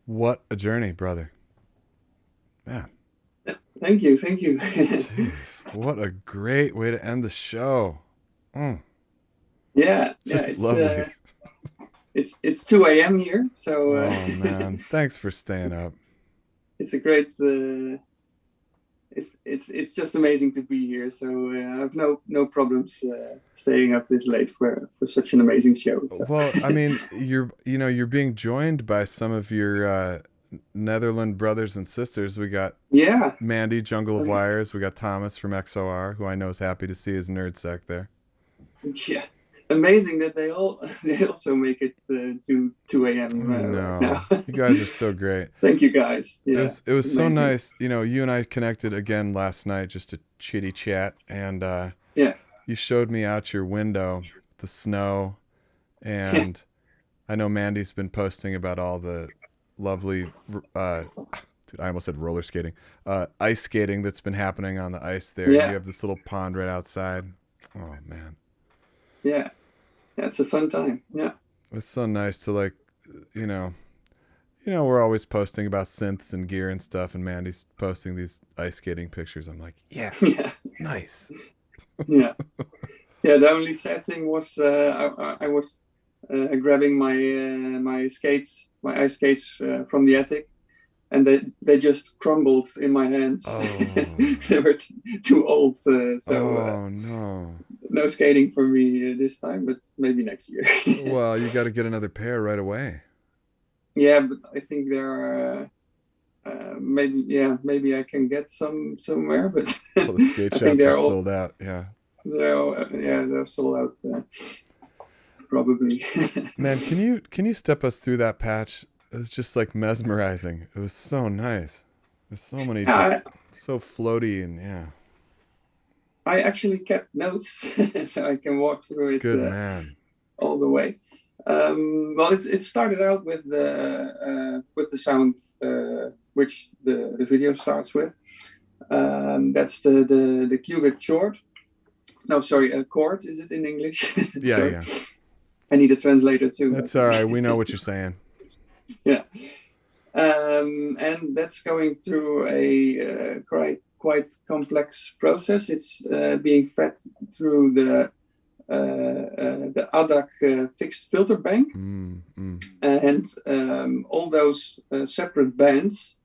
What a journey, brother. Man. Thank you. Thank you. Jeez. What a great way to end the show. Yeah. Just It's lovely. it's 2 a.m. here, so Oh man, thanks for staying up. it's a great. It's just amazing to be here. So I have no problems staying up this late for such an amazing show. So. Well, I mean, you're being joined by some of your Netherlands brothers and sisters. We got Mandy, Jungle of Wires. We got Thomas from XOR, who I know is happy to see his nerd sec there. Yeah, amazing that they also make it to 2 a.m. No, right now. you guys are so great. Thank you, guys. Yeah, it was so nice. You know, you and I connected again last night just to chitty chat, and you showed me out your window the snow, and I know Mandy's been posting about all the lovely. Dude, I almost said roller skating, ice skating that's been happening on the ice there. Yeah. You have this little pond right outside. Oh man. Yeah, it's a fun time. Yeah, it's so nice to like, we're always posting about synths and gear and stuff, and Mandy's posting these ice skating pictures. I'm like, yeah. Nice. Yeah. The only sad thing was I was grabbing my ice skates from the attic, and they just crumbled in my hands. Oh. They were too old, so no skating for me this time, but maybe next year. Well, you got to get another pair right away. Yeah, but I think there are maybe I can get some somewhere, but well, the skate shops are sold out. Yeah. They're sold out. Probably. Man, can you step us through that patch? It was just like mesmerizing. It was so nice. There's so many, so floaty and I actually kept notes so I can walk through it. Good man. All the way. Well, it started out with the sound which the video starts with. That's the qubit chord. No, sorry, a chord. Is it in English? Yeah. I need a translator too. That's all right. We know what you're saying. Yeah. And that's going through a quite complex process. It's being fed through the ADAC fixed filter bank, and all those separate bands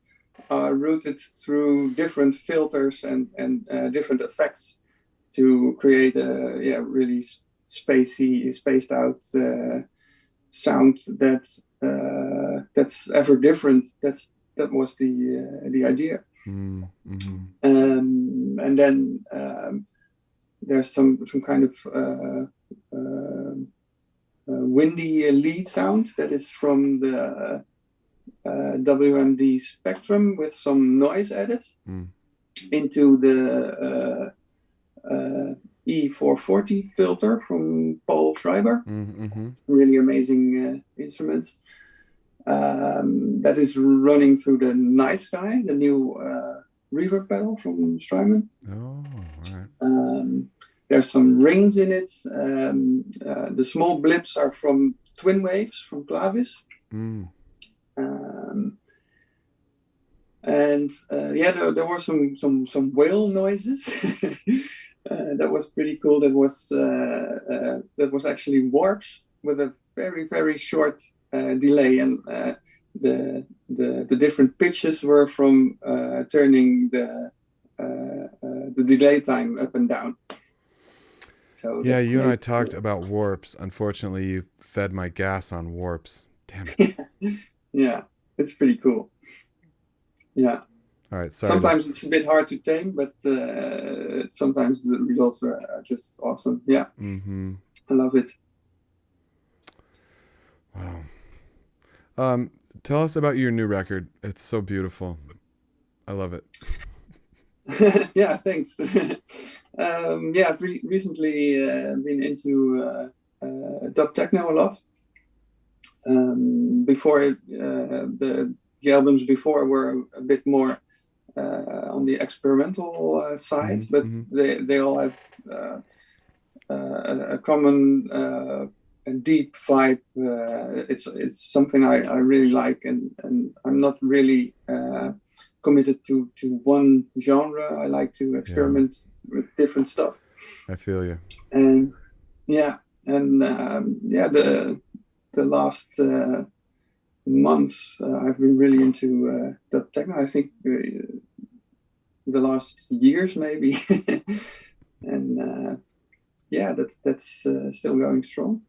are routed through different filters and different effects to create a really spaced out sound that's ever different. That was the idea. And then there's some kind of windy lead sound that is from the WMD spectrum with some noise added into the E440 filter from Paul Schreiber. Really amazing instruments. That is running through the Night Sky, the new reverb pedal from Strymon. Oh, all right. There's some rings in it. The small blips are from twin waves from Clavis. There were some whale noises. That was pretty cool. That was actually warps with a very, very short delay, and the different pitches were from turning the delay time up and down. So you and I talked about warps. Unfortunately, you fed my gas on warps. Damn it. Yeah, it's pretty cool. Yeah. All right. Sorry. Sometimes it's a bit hard to tame, but sometimes the results are just awesome. Yeah. I love it. Wow. tell us about your new record. It's so beautiful. I love it. Yeah, thanks. I've recently been into dub techno a lot. Before the albums before were a bit more on the experimental side, but they all have a common deep vibe. It's something I really like, and I'm not really committed to one genre. I like to experiment with different stuff. I feel you. And the last months I've been really into dub techno. I think the last years maybe, and that's still going strong.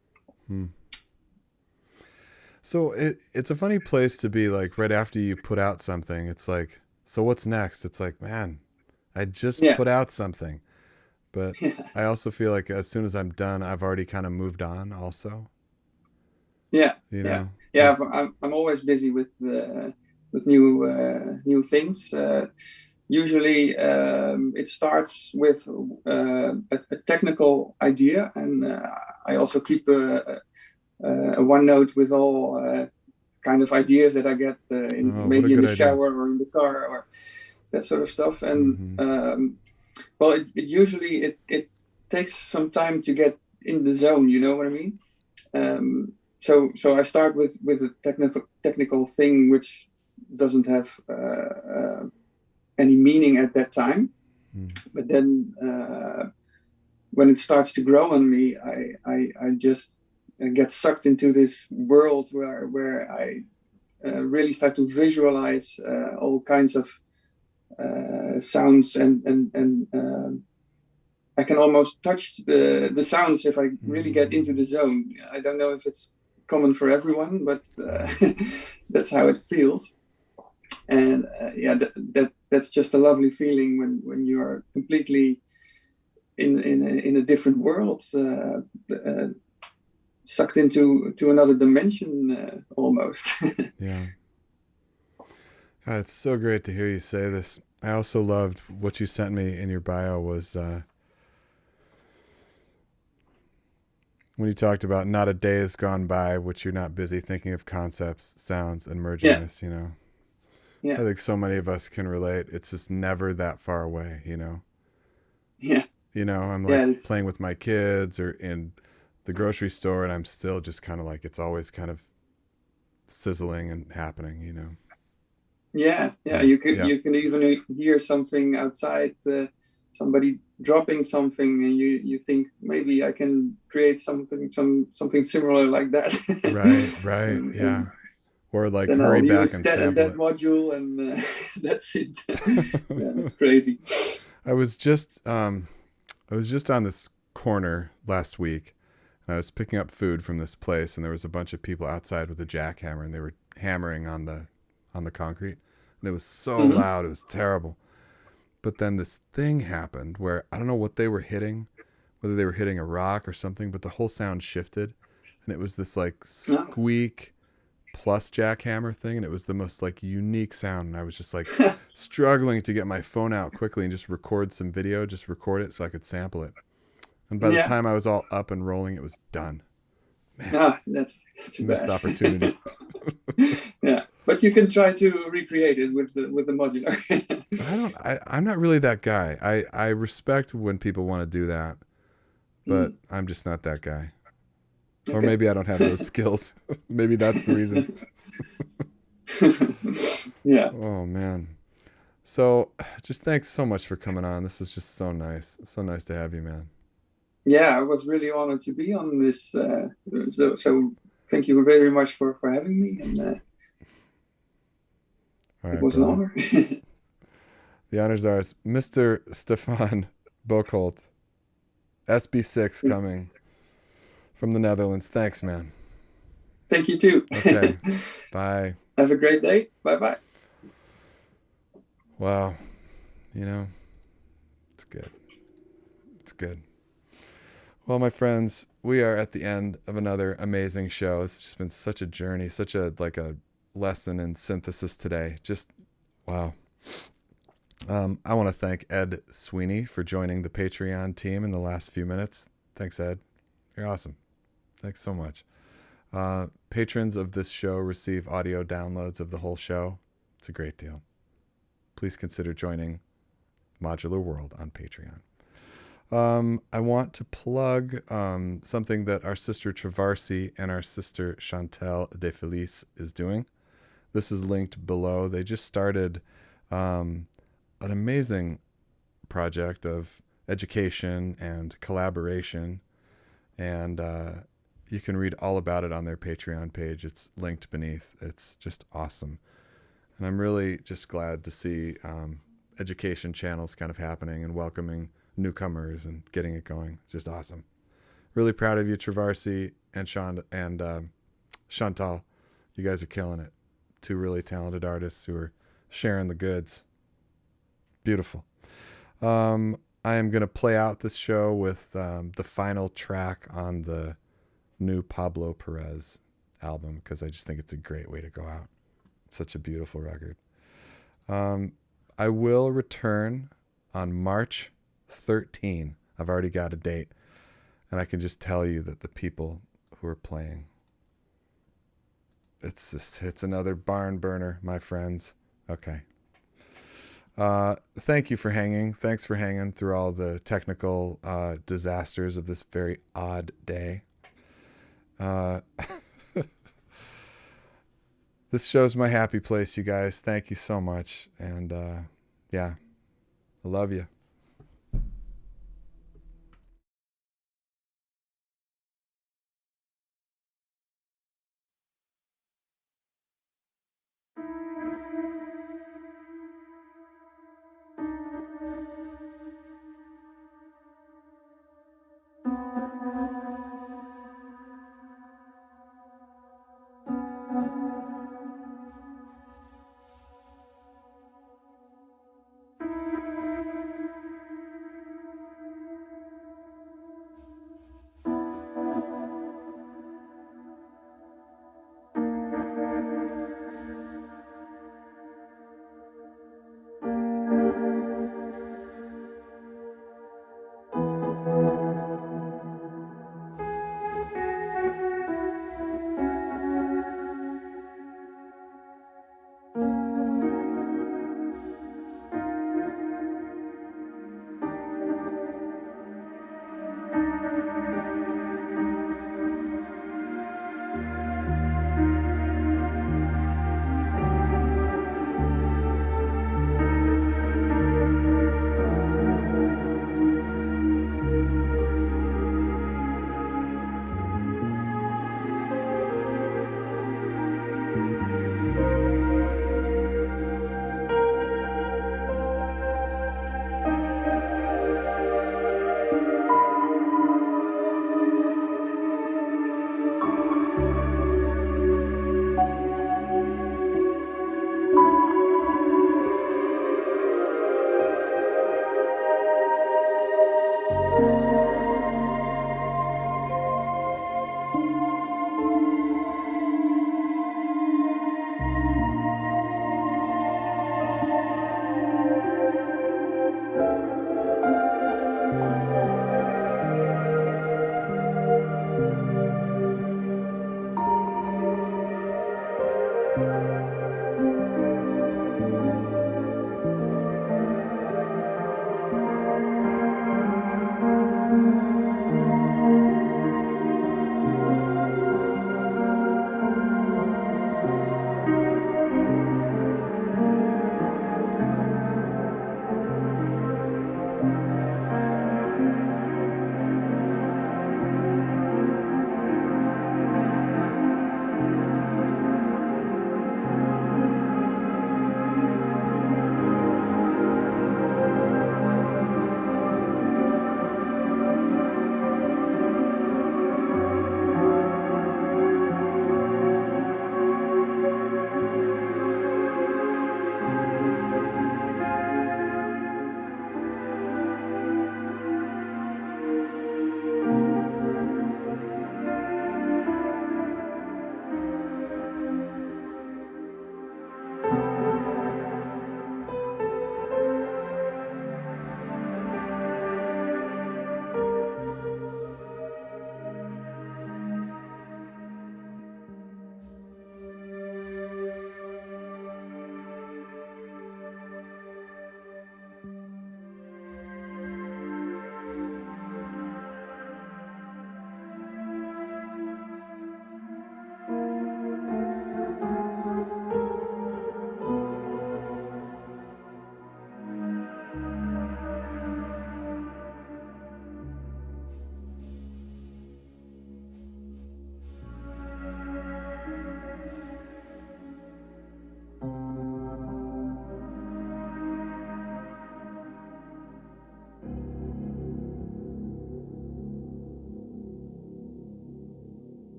So it's a funny place to be, like, right after you put out something. It's like, so what's next? It's like, man, I just put out something, but I also feel like as soon as I'm done, I've already kind of moved on also. You know? I'm always busy with new things. Usually it starts with a technical idea, and I also keep a OneNote with all kind of ideas that I get maybe in the shower or in the car or that sort of stuff. And it usually it takes some time to get in the zone. You know what I mean? So I start with a technical thing which doesn't have any meaning at that time, but then when it starts to grow on me, I just get sucked into this world where I really start to visualize all kinds of sounds, and I can almost touch the sounds if I really get into the zone. I don't know if it's common for everyone, but that's how it feels. And that's just a lovely feeling when you are completely in a different world, sucked into another dimension almost. Yeah. God, it's so great to hear you say this. I also loved what you sent me in your bio was when you talked about not a day has gone by which you're not busy thinking of concepts, sounds, and merging this, you know. I think so many of us can relate. It's just never that far away, you know. You know, I'm like playing with my kids or in the grocery store, and I'm still just kind of like, it's always kind of sizzling and happening, you know. You can even hear something outside, somebody dropping something, and you think maybe I can create something similar like that. right yeah. Or like hurry back and sample that module, and that's it. It's crazy. I was just on this corner last week, and I was picking up food from this place, and there was a bunch of people outside with a jackhammer, and they were hammering on the concrete, and it was so loud, it was terrible. But then this thing happened where I don't know what they were hitting, whether they were hitting a rock or something, but the whole sound shifted, and it was this like squeak plus jackhammer thing, and it was the most like unique sound, and I was just like struggling to get my phone out quickly and just record some video, just record it so I could sample it. And by the time I was all up and rolling, it was done. Man, that's too missed bad. opportunity. But you can try to recreate it with the modular. I'm not really that guy. I respect when people want to do that, but I'm just not that guy. Or maybe I don't have those skills. Maybe that's the reason. Oh, man. So just thanks so much for coming on. This was just so nice. So nice to have you, man. Yeah, I was really honored to be on this. So thank you very much for having me. And it was an honor. The honor's ours. Mr. Stefan Boekholt, SB6 coming. From the Netherlands. Thanks, man. Thank you too. Okay. Bye. Have a great day. Bye-bye. Wow. You know, it's good. It's good. Well, my friends, we are at the end of another amazing show. It's just been such a journey, such a lesson in synthesis today. Just wow. I want to thank Ed Sweeney for joining the Patreon team in the last few minutes. Thanks, Ed. You're awesome. Thanks so much. Patrons of this show receive audio downloads of the whole show. It's a great deal. Please consider joining Modular World on Patreon. I want to plug something that our sister Travarsi and our sister Chantal De Felice is doing. This is linked below. They just started an amazing project of education and collaboration, and you can read all about it on their Patreon page. It's linked beneath. It's just awesome. And I'm really just glad to see education channels kind of happening and welcoming newcomers and getting it going. It's just awesome. Really proud of you, Travarsi and Chantal. You guys are killing it. Two really talented artists who are sharing the goods. Beautiful. I am going to play out this show with the final track on the new Pablo Perez album, because I just think it's a great way to go out. Such a beautiful record. I will return on March 13. I've already got a date, and I can just tell you that the people who are playing, it's another barn burner, my friends. Okay. Thank you for hanging. Thanks for hanging through all the technical disasters of this very odd day. This show's my happy place, you guys. Thank you so much. And yeah, I love you.